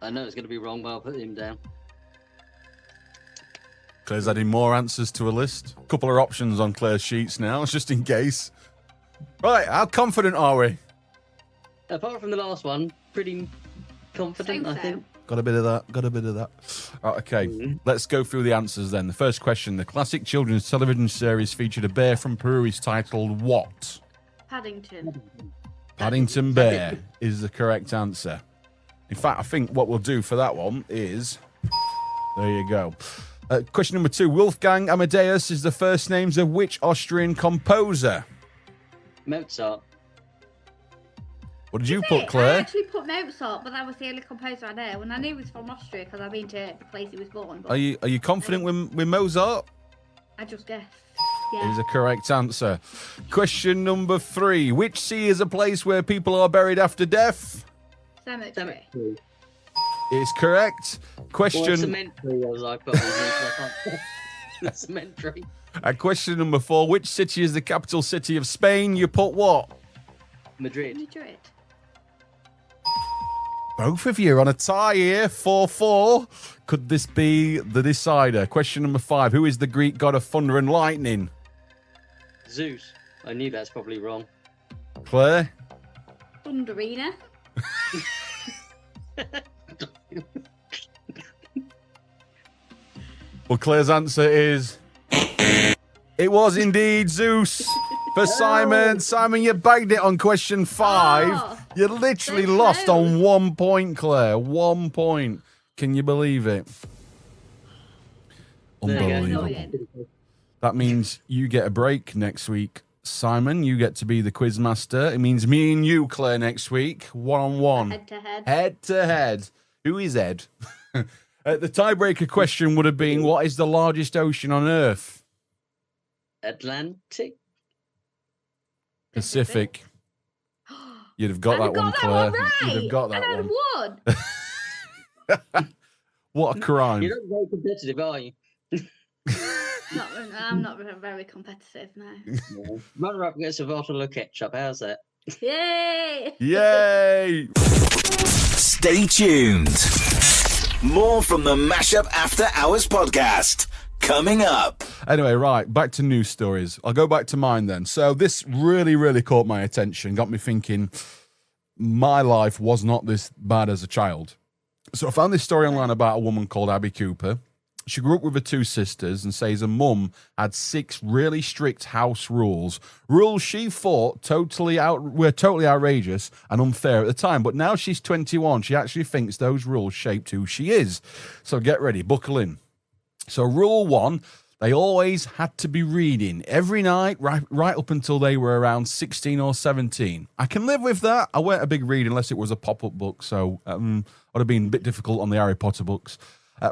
I know it's gonna be wrong, but I'll put him down. Claire's adding more answers to a list. A couple of options on Claire's sheets now, just in case. Right, how confident are we? Apart from the last one, pretty confident, I think. Got a bit of that. Right, okay, Let's go through the answers then. The first question. The classic children's television series featured a bear from Peru is titled what? Paddington. Paddington Bear is the correct answer. In fact, I think what we'll do for that one is... There you go. Question number 2. Wolfgang Amadeus is the first names of which Austrian composer? Mozart. What did you I put, Claire? actually put Mozart, but that was the only composer I know. And I knew he was from Austria because I've been to the place he was born. But Are you confident with Mozart? I just guessed. It Yeah. is a correct answer. Question number 3. Which sea is a place where people are buried after death? Cemetery. is correct. Or Question cemetery, as I put it. Cemetery. question number 4. Which city is the capital city of Spain? You put what? Madrid. Madrid. Both of you on a tie here, 4-4. Could this be the decider? Question number 5. Who is the Greek god of thunder and lightning? Zeus. I knew that's probably wrong. Claire? Thunderina. Well, Claire's answer is... It was indeed Zeus. For Simon. Simon, you bagged it on question 5. Oh, You literally so lost close. on 1 point, Claire. 1 point. Can you believe it? There you go. Unbelievable. Annoying. That means you get a break next week. Simon, you get to be the quiz master. It means me and you, Claire, next week. 1-on-1. Head to head. Head to head. Who is Ed? The tiebreaker question would have been, what is the largest ocean on Earth? Atlantic. Pacific. You'd have got I that got one, that Claire. one right. You'd have got and that I'd one. won. What a crime. You're not very competitive, are you? I'm not very competitive now. Runner up against a bottle of ketchup. How's that? Yay! Yay! Stay tuned. More from the Mashup After Hours podcast coming up. Anyway, right, back to news stories. I'll go back to mine then. So this really, really caught my attention, got me thinking my life was not this bad as a child. So I found this story online about a woman called Abby Cooper. She grew up with her 2 sisters and says her mum had 6 really strict house rules. Rules she thought were totally outrageous and unfair at the time. But now she's 21, she actually thinks those rules shaped who she is. So get ready, buckle in. So rule 1, they always had to be reading every night, right up until they were around 16 or 17. I can live with that. I weren't a big reader unless it was a pop-up book, so would have been a bit difficult on the Harry Potter books.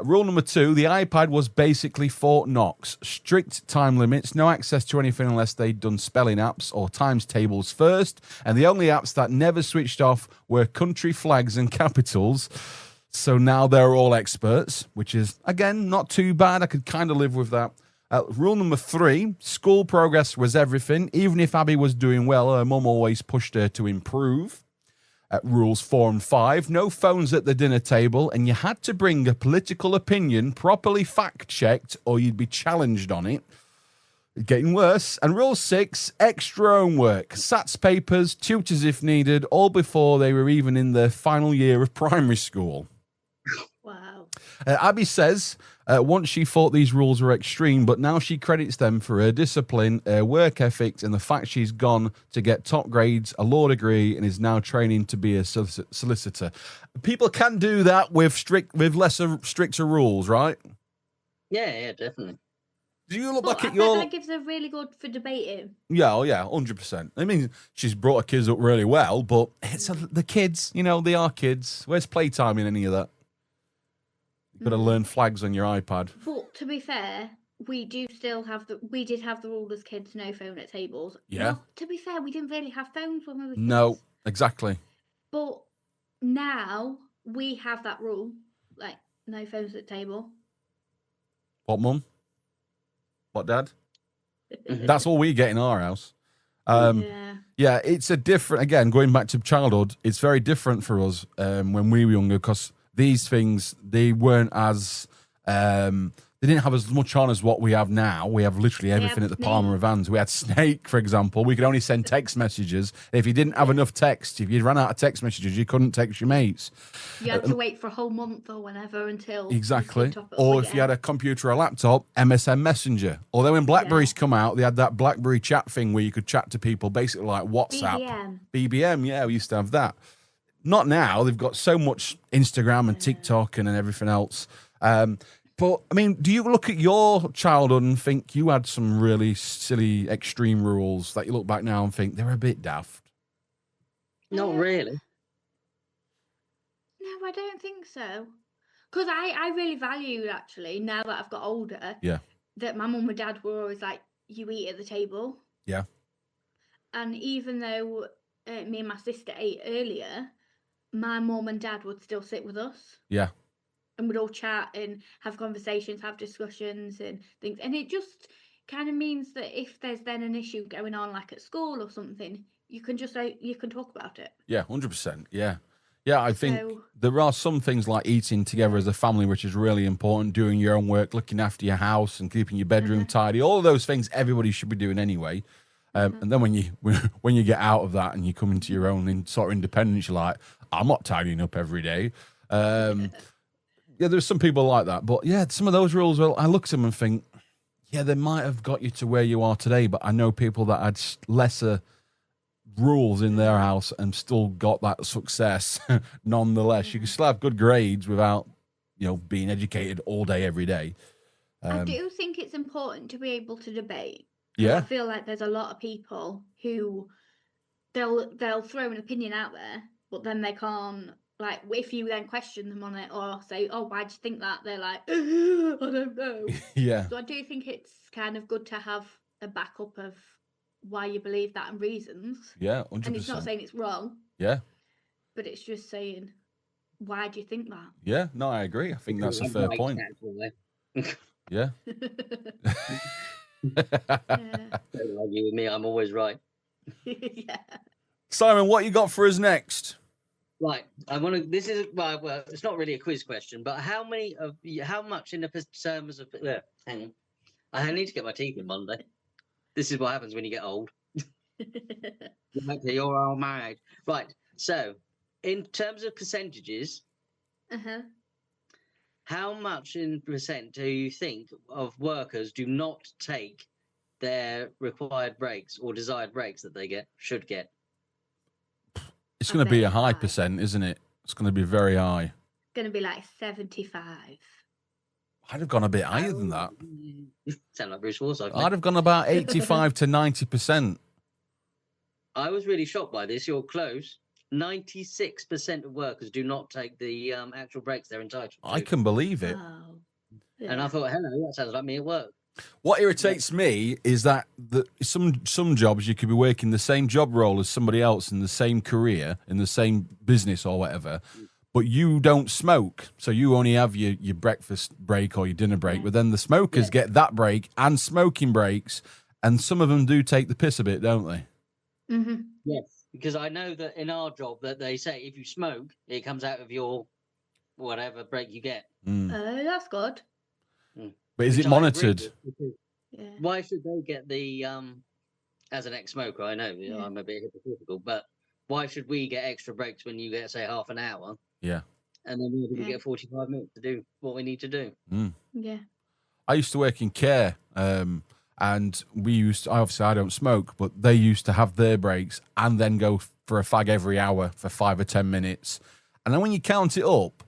Rule number 2, the iPad was basically Fort Knox. Strict time limits, no access to anything unless they'd done spelling apps or times tables first, and the only apps that never switched off were country flags and capitals. So now they're all experts, which is, again, not too bad. I could kind of live with that. Rule number 3, school progress was everything. Even if Abby was doing well, her mum always pushed her to improve. Rules 4 and 5, no phones at the dinner table, and you had to bring a political opinion properly fact-checked or you'd be challenged on it. Getting worse. And rule 6, extra homework, SATs papers, tutors if needed, all before they were even in their final year of primary school. Wow. Abby says once she thought these rules were extreme, but now she credits them for her discipline, her work ethics, and the fact she's gone to get top grades, a law degree, and is now training to be a solicitor. People can do that with stricter rules, right? Yeah, definitely. Do you look But back I at bet your... that gives her really good for debating. Yeah, 100%. I mean, she's brought her kids up really well, but it's the kids, they are kids. Where's playtime in any of that? You've got to learn flags on your iPad. But to be fair, we did have the rule as kids, no phone at tables. Yeah. Well, to be fair, we didn't really have phones when we were kids. No, exactly. But now we have that rule, like no phones at table. What, Mum? What, Dad? That's all we get in our house. Yeah, it's a different, again, going back to childhood, it's very different for us when we were younger because these things, they weren't as, they didn't have as much on as what we have now. We have literally everything at the palm of our hands. We had Snake, for example. We could only send text messages. If you didn't have enough text, if you ran out of text messages, you couldn't text your mates. You had to wait for a whole month or whenever until... Exactly. you could top it up Or if again. you had a computer or a laptop, MSN Messenger. Although when Blackberries come out, they had that Blackberry chat thing where you could chat to people basically like WhatsApp. BBM, yeah, we used to have that. Not now. They've got so much Instagram and TikTok and everything else. But, I mean, do you look at your childhood and think you had some really silly, extreme rules that you look back now and think they're a bit daft? Not really. No, I don't think so. Because I really value, actually, now that I've got older, that my mum and dad were always like, you eat at the table. Yeah. And even though me and my sister ate earlier, my mum and dad would still sit with us. Yeah. And we'd all chat and have conversations, have discussions and things. And it just kind of means that if there's then an issue going on, like at school or something, you can just you can talk about it. Yeah, 100%. Yeah. Yeah, I think So- there are some things like eating together as a family, which is really important, doing your own work, looking after your house and keeping your bedroom tidy. All of those things everybody should be doing anyway. And then when you get out of that and you come into your own sort of independence, you're like, I'm not tidying up every day. Yeah, there's some people like that. But yeah, some of those rules, well, I look at them and think, yeah, they might have got you to where you are today, but I know people that had lesser rules in their house and still got that success nonetheless. You can still have good grades without, being educated all day, every day. I do think it's important to be able to debate. Yeah. I feel like there's a lot of people who they'll throw an opinion out there, but then they can't, like, if you then question them on it or say, oh, why'd you think that? They're like, I don't know. Yeah. So I do think it's kind of good to have a backup of why you believe that and reasons. Yeah, 100%. And it's not saying it's wrong, Yeah. but it's just saying, why do you think that? Yeah, no, I agree. I think that's a fair point. Yeah. Yeah. Don't argue with me. I'm always right. Yeah. Simon, what you got for us next? Right. I want to. This is well. It's not really a quiz question, but how much in the terms of? Hang on. I need to get my teeth in Monday. This is what happens when you get old. You're all married, right? So, in terms of percentages, how much in percent do you think of workers do not take their required breaks or desired breaks that they should get? It's going to be a high percent, isn't it? It's going to be very high. Going to be like 75. I'd have gone a bit higher than that. Sound like Bruce Forsyth. I'd have gone about 85 to 90%. I was really shocked by this. You're close. 96% of workers do not take the actual breaks they're entitled to. I can believe it. Oh. And I thought, hello, that sounds like me at work. What irritates me is that some jobs you could be working the same job role as somebody else in the same career, in the same business or whatever, but you don't smoke. So you only have your breakfast break or your dinner break, but then the smokers get that break and smoking breaks, and some of them do take the piss a bit, don't they? Mm-hmm. Yes, because I know that in our job that they say if you smoke, it comes out of your whatever break you get. That's good. But is Which it I agree monitored? with, because Yeah. why should they get the as an ex-smoker? I know I'm a bit hypocritical, but why should we get extra breaks when you get, say, half an hour? Yeah. And then we get 45 minutes to do what we need to do. Yeah. I used to work in Care, and obviously I don't smoke, but they used to have their breaks and then go for a fag every hour for 5 or 10 minutes. And then when you count it up,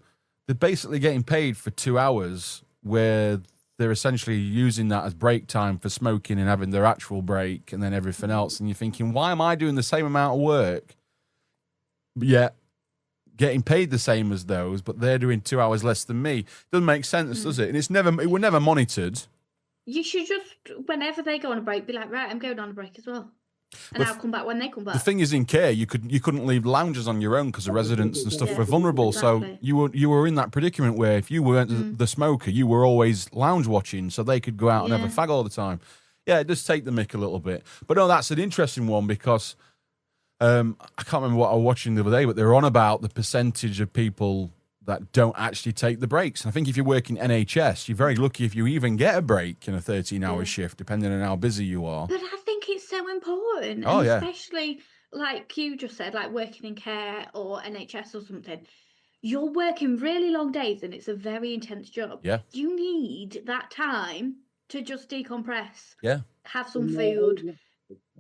they're basically getting paid for 2 hours where they're essentially using that as break time for smoking and having their actual break and then everything else. And you're thinking, why am I doing the same amount of work, yet getting paid the same as those, but they're doing 2 hours less than me? Doesn't make sense, does it? And it was never monitored. You should just, whenever they go on a break, be like, right, I'm going on a break as well. And I'll come back when they come back. The thing is, in Care, you couldn't leave lounges on your own because the residents and stuff were vulnerable. Exactly. So you were in that predicament where if you weren't the smoker, you were always lounge watching, so they could go out and have a fag all the time. Yeah, it does take the mick a little bit. But no, that's an interesting one because I can't remember what I was watching the other day, but they were on about the percentage of people that don't actually take the breaks. And I think if you're working NHS, you're very lucky if you even get a break in a 13-hour shift, depending on how busy you are. But I think it's so important. Oh, and yeah. Especially, like you just said, like working in Care or NHS or something. You're working really long days and it's a very intense job. Yeah. You need that time to just decompress. Yeah. Have some food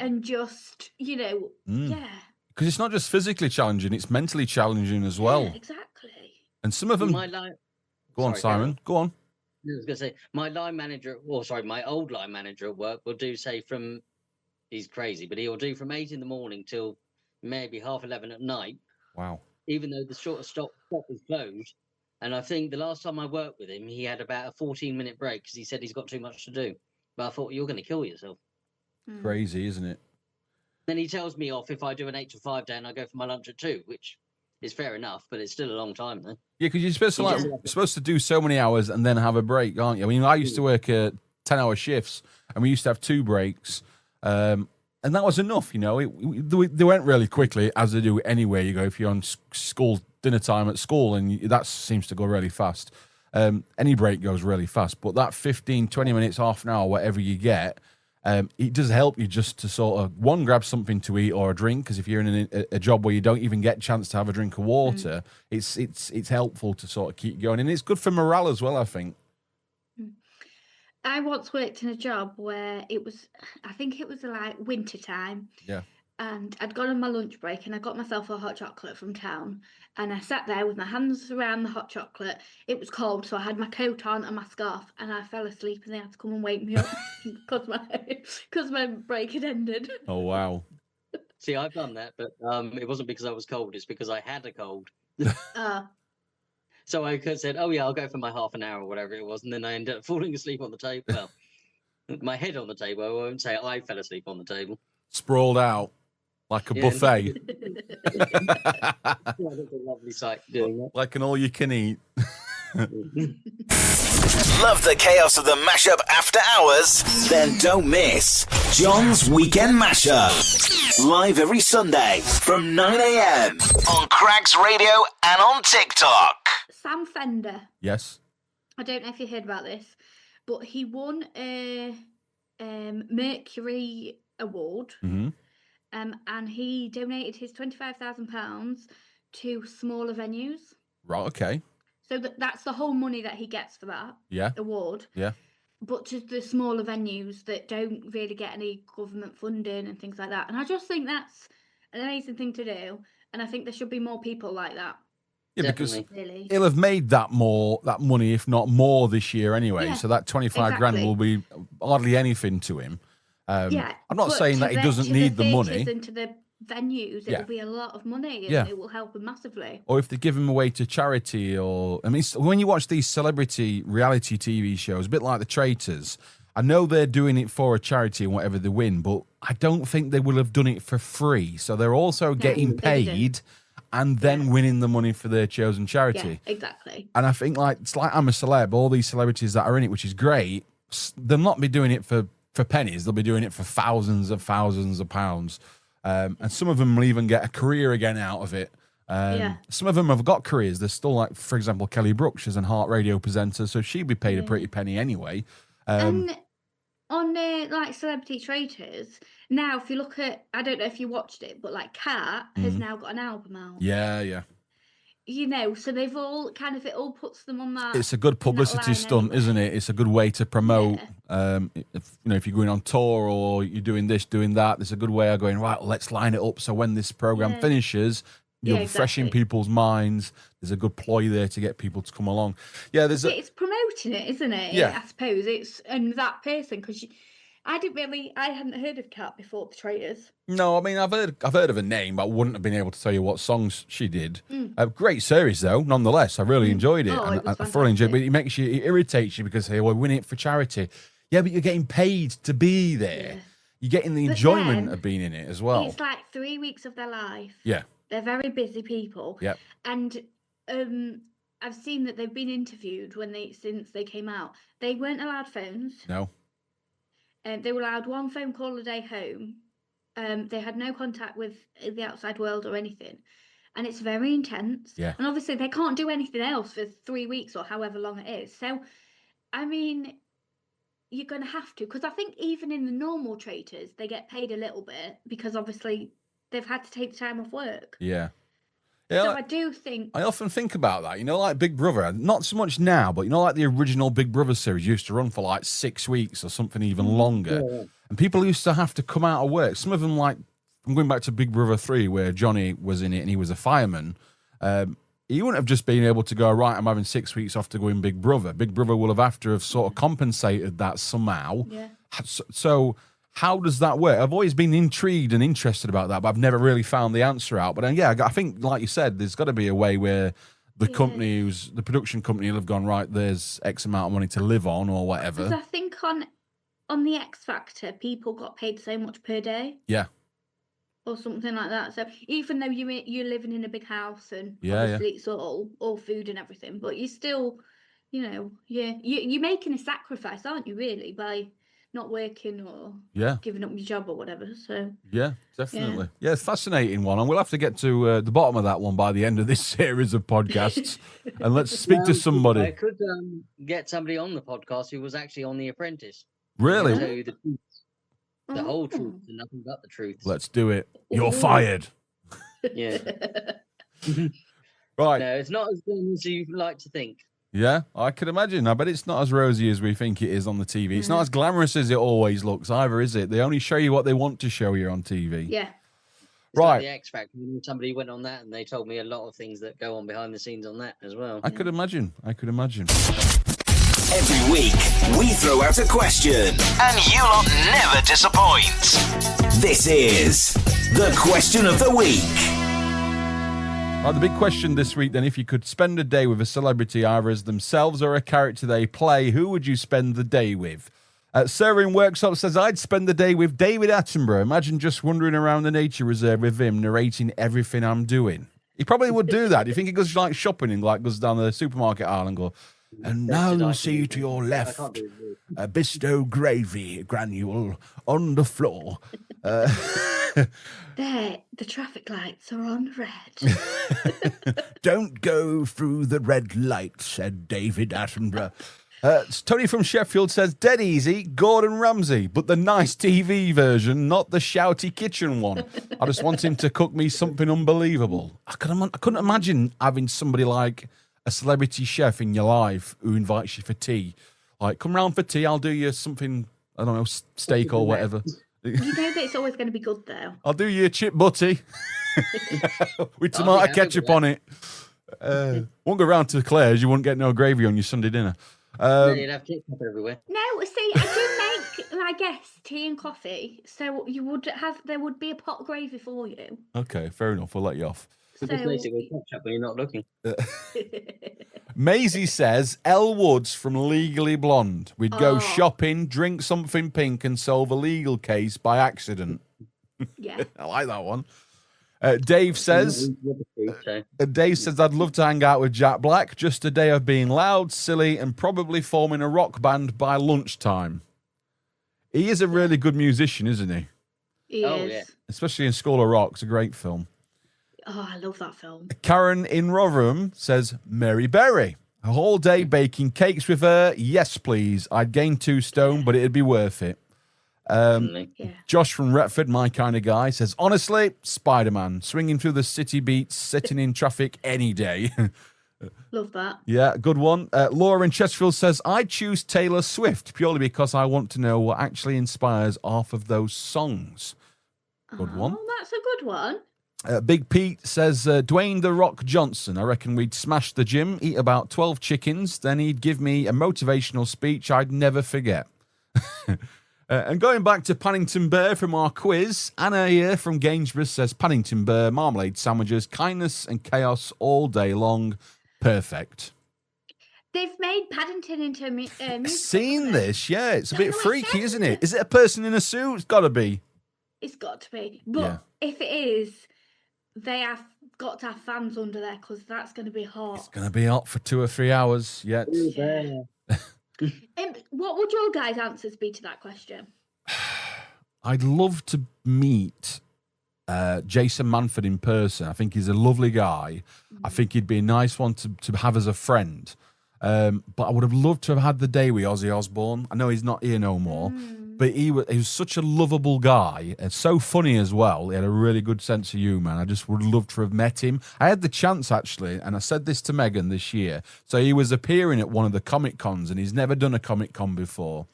and just, yeah. Because it's not just physically challenging, it's mentally challenging as well. Yeah, exactly. And some of them... Go on, Simon. Go on. I was going to say, my old line manager at work will do, say, he's crazy, but he'll do from 8 in the morning till maybe 11:30 at night. Wow. Even though the shortest stop is closed. And I think the last time I worked with him, he had about a 14-minute break because he said he's got too much to do. But I thought, you're going to kill yourself. Crazy, isn't it? Then he tells me off if I do an 8 to 5 day and I go for my lunch at 2, which is fair enough, but it's still a long time, though. Yeah, because you're supposed to do so many hours and then have a break, aren't you? I mean, I used to work at 10-hour shifts, and we used to have 2 breaks, and that was enough. You know, they went really quickly, as they do anywhere you go. If you're on school dinner time at school, and that seems to go really fast. Any break goes really fast, but that 15, 20 minutes, half an hour, whatever you get, it does help you just to sort of, one, grab something to eat or a drink, because if you're in a job where you don't even get a chance to have a drink of water, it's helpful to sort of keep going. And it's good for morale as well, I think. I once worked in a job where I think it was like winter time. Yeah. And I'd gone on my lunch break and I got myself a hot chocolate from town. And I sat there with my hands around the hot chocolate. It was cold, so I had my coat on and my scarf, and I fell asleep, and they had to come and wake me up because my break had ended. Oh, wow. See, I've done that, but it wasn't because I was cold. It's because I had a cold. So I said, oh, yeah, I'll go for my half an hour or whatever it was. And then I ended up falling asleep on the table. Well, my head on the table. I won't say I fell asleep on the table. Sprawled out like a buffet. Yeah, that's a lovely sight doing that. Like an all-you-can-eat. Love the chaos of the mashup after hours? Then don't miss John's Weekend Mashup. Live every Sunday from 9 a.m. on Crags Radio and on TikTok. Sam Fender. Yes. I don't know if you heard about this, but he won a Mercury Award. Mm-hmm. And he donated his £25,000 to smaller venues. Right, okay. So that's the whole money that he gets for that award. Yeah. But to the smaller venues that don't really get any government funding and things like that. And I just think that's an amazing thing to do. And I think there should be more people like that. Yeah, Definitely. because Really. he'll have made that money, if not more, this year anyway. Yeah, so that 25 grand will be hardly anything to him. I'm not saying that he doesn't need the money. And to the venues, it will be a lot of money, and it will help him massively. Or if they give him away to charity, or I mean, when you watch these celebrity reality TV shows, a bit like The Traitors, I know they're doing it for a charity and whatever they win, but I don't think they will have done it for free. So they're also getting paid and then winning the money for their chosen charity. Yeah, exactly. And I think it's like I'm a Celeb, all these celebrities that are in it, which is great, they'll not be doing it for pennies. They'll be doing it for thousands of pounds. And some of them will even get a career again out of it. Some of them have got careers. There's still, like, for example, Kelly Brook. She's an heart radio presenter, so she'd be paid a pretty penny anyway. And on like Celebrity Traitors, now if you look at, I don't know if you watched it, but like Kat has now got an album out. Yeah. You know, so they've all it all puts them on that. It's a good publicity stunt, isn't it? It's a good way to promote. If you're going on tour or you're doing this, doing that, there's a good way of going, right, let's line it up so when this program finishes, you'll be fresh in people's minds. There's a good ploy there to get people to come along. Yeah, it's promoting it, isn't it? Yeah, I suppose it's that person, because I hadn't heard of Kat before The Traitors. No, I mean, I've heard of her name, but I wouldn't have been able to tell you what songs she did. Great series, though, nonetheless. I really enjoyed it. Oh, I thoroughly enjoyed it. But it irritates you because, hey, we're winning it for charity. Yeah, but you're getting paid to be there. Yeah. You're getting the enjoyment of being in it as well. It's like 3 weeks of their life. Yeah. They're very busy people. Yeah. And I've seen that they've been interviewed since they came out. They weren't allowed phones. No. They were allowed one phone call a day home. They had no contact with the outside world or anything. And it's very intense. Yeah. And obviously they can't do anything else for 3 weeks or however long it is. So, I mean, you're going to have to. Because I think even in the normal traitors, they get paid a little bit because obviously they've had to take the time off work. Yeah. So I do think... I often think about that, like Big Brother. Not so much now, but like the original Big Brother series used to run for like 6 weeks or something even longer. Yeah. And people used to have to come out of work. Some of them, like, I'm going back to Big Brother 3, where Johnny was in it and he was a fireman. He wouldn't have just been able to go, right, I'm having 6 weeks off to go in Big Brother. Big Brother will have to have sort of compensated that somehow. Yeah. So how does that work? I've always been intrigued and interested about that, but I've never really found the answer out. But I think, like you said, there's got to be a way where the company, the production company, will have gone, right, there's X amount of money to live on or whatever. Because I think on the X Factor, people got paid so much per day. Yeah. or something like that. So even though you're living in a big house and Yeah, obviously it's all food and everything, but you still, you're making a sacrifice, aren't you? Really, by not working or giving up your job or whatever. So yeah, definitely. Yeah, it's a fascinating one, and we'll have to get to the bottom of that one by the end of this series of podcasts. And let's speak to somebody. I could get somebody on the podcast who was actually on The Apprentice. Really? To tell you the truth, the whole truth, and nothing but the truth. Let's do it. You're fired. Yeah. Right. No, it's not as good as you like to think. Yeah, I can imagine. I bet it's not as rosy as we think it is on the TV. It's not as glamorous as it always looks either, is it? They only show you what they want to show you on TV. Yeah. It's like the X Factor. Somebody went on that and they told me a lot of things that go on behind the scenes on that as well. I could imagine. Every week, we throw out a question, and you lot never disappoint. This is the question of the week. Right, the big question this week, then, if you could spend a day with a celebrity, either as themselves or a character they play, who would you spend the day with? Sarah in Workshop says, I'd spend the day with David Attenborough. Imagine just wandering around the nature reserve with him, narrating everything I'm doing. He probably would do that. Do you think he goes like shopping and like goes down the supermarket aisle and go, and now you'll see to your left a Bisto gravy granule on the floor. There, the traffic lights are on red. Don't go through the red light, said David Attenborough. Tony from Sheffield says, dead easy, Gordon Ramsay, but the nice TV version, not the shouty kitchen one. I just want him to cook me something unbelievable. I couldn't imagine having somebody like a celebrity chef in your life who invites you for tea. Like, come round for tea, I'll do you something, I don't know, steak or whatever. You know that it's always going to be good, though. I'll do you a chip butty with tomato ketchup on it. Won't go round to Clare's, you wouldn't get no gravy on your Sunday dinner. You'd have ketchup everywhere. No, see, I do make my guests tea and coffee, so there would be a pot of gravy for you. Okay, fair enough. We'll let you off. So just basically ketchup when you're not looking. Maisie says, Elle Woods from Legally Blonde. We'd go shopping, drink something pink, and solve a legal case by accident. Yeah, I like that one. Dave says, I'd love to hang out with Jack Black. Just a day of being loud, silly, and probably forming a rock band by lunchtime. He is a really good musician, isn't he? He is. Yeah. Especially in School of Rock. It's a great film. Oh, I love that film. Karen in Rotherham says, Mary Berry. A whole day baking cakes with her. Yes, please. I'd gain 2 stone, but it'd be worth it. Josh from Retford, my kind of guy, says, honestly, Spider-Man. Swinging through the city beats, sitting in traffic any day. Love that. Yeah, good one. Laura in Chesterfield says, I choose Taylor Swift purely because I want to know what actually inspires half of those songs. Good one. Oh, that's a good one. Big Pete says, Dwayne The Rock Johnson. I reckon we'd smash the gym, eat about 12 chickens, then he'd give me a motivational speech I'd never forget. And going back to Paddington Bear from our quiz, Anna here from Gainsborough says, Paddington Bear, marmalade sandwiches, kindness and chaos all day long. Perfect. They've made Paddington into a musical. Seen this, yeah. It's a bit freaky, isn't it? Is it a person in a suit? It's got to be. It's got to be. But if it is, they have got to have fans under there because that's going to be hot. It's going to be hot for 2 or 3 hours. Yeah. What would your guys' answers be to that question? I'd love to meet Jason Manford in person. I think he's a lovely guy. I think he'd be a nice one to have as a friend. But I would have loved to have had the day with Ozzy Osbourne. I know he's not here no more, but he was such a lovable guy and so funny as well. He had a really good sense of humour, and I just would love to have met him. I had the chance, actually, and I said this to Megan this year. So he was appearing at one of the Comic Cons, and he's never done a Comic Con before.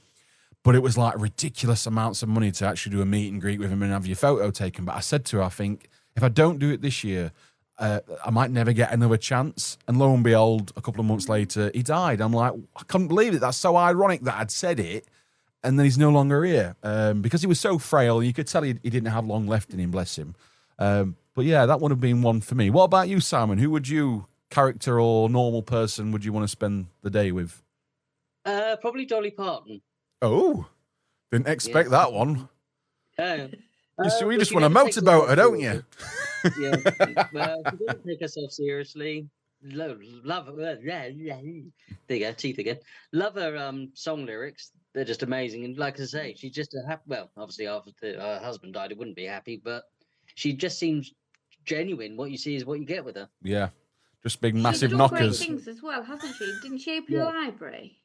But it was like ridiculous amounts of money to actually do a meet and greet with him and have your photo taken. But I said to her, I think, if I don't do it this year, I might never get another chance. And lo and behold, a couple of months later, he died. I'm like, I couldn't believe it. That's so ironic that I'd said it. And then he's no longer here because he was so frail. You could tell he didn't have long left in him, bless him. But yeah, that would have been one for me. What about you, Simon? Who would you, character or normal person, would you want to spend the day with? Probably Dolly Parton. Oh, didn't expect that one. I You But just she want a never takes motorboat, herself don't you? seriously. Yeah. Well, she doesn't take herself seriously. Love her. There you go, teeth again. Love her song lyrics. They're just amazing. And like I say, she's just a happy. Well, obviously after her husband died, it wouldn't be happy, but she just seems genuine. What you see is what you get with her. Yeah. Just big, She's massive done great knockers. things as well, hasn't she? Didn't she open a Yeah. library?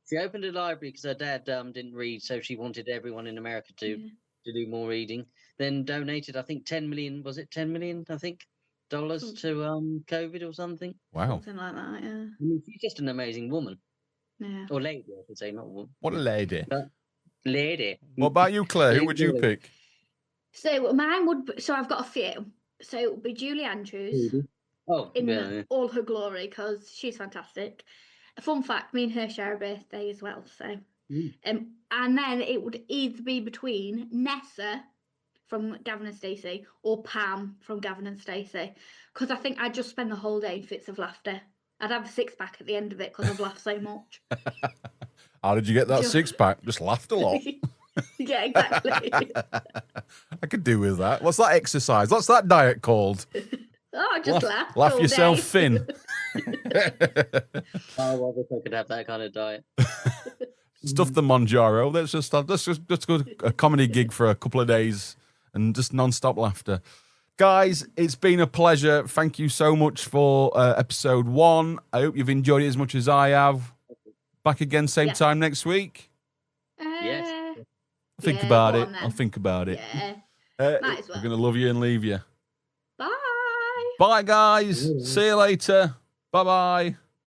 She opened a library because her dad didn't read, so she wanted everyone in America to do more reading. Then donated, I think, 10 million. Was it 10 million? I think dollars to COVID or something. Wow. Something like that, yeah. I mean, she's just an amazing woman Yeah. or lady, I should say, not woman. What a lady. Lady. What about you, Claire? Who would you pick? So mine would be, so I've got a few. So it would be Julie Andrews Oh, in yeah. all her glory because she's fantastic. A fun fact, me and her share a birthday as well. So, and then it would either be between Nessa from Gavin and Stacey or Pam from Gavin and Stacey because I think I'd just spend the whole day in fits of laughter. I'd have a six-pack at the end of it because I've laughed so much. How did you get that six-pack? Just laughed a lot. Yeah, exactly. I could do with that. What's that exercise? What's that diet called? Oh, just laugh. Laugh all yourself day. thin. Oh, I wish I could have that kind of diet. Stuff the Monjaro. Let's just go to a comedy gig for a couple of days and just non-stop laughter. Guys, it's been a pleasure. Thank you so much for episode 1. I hope you've enjoyed it as much as I have. Back again same time next week. Yes. I'll think Yeah, about go it. on then. I'll think about it. Yeah. Might as well. We're going to love you and leave you. Bye. Bye, guys. See you later. Bye-bye.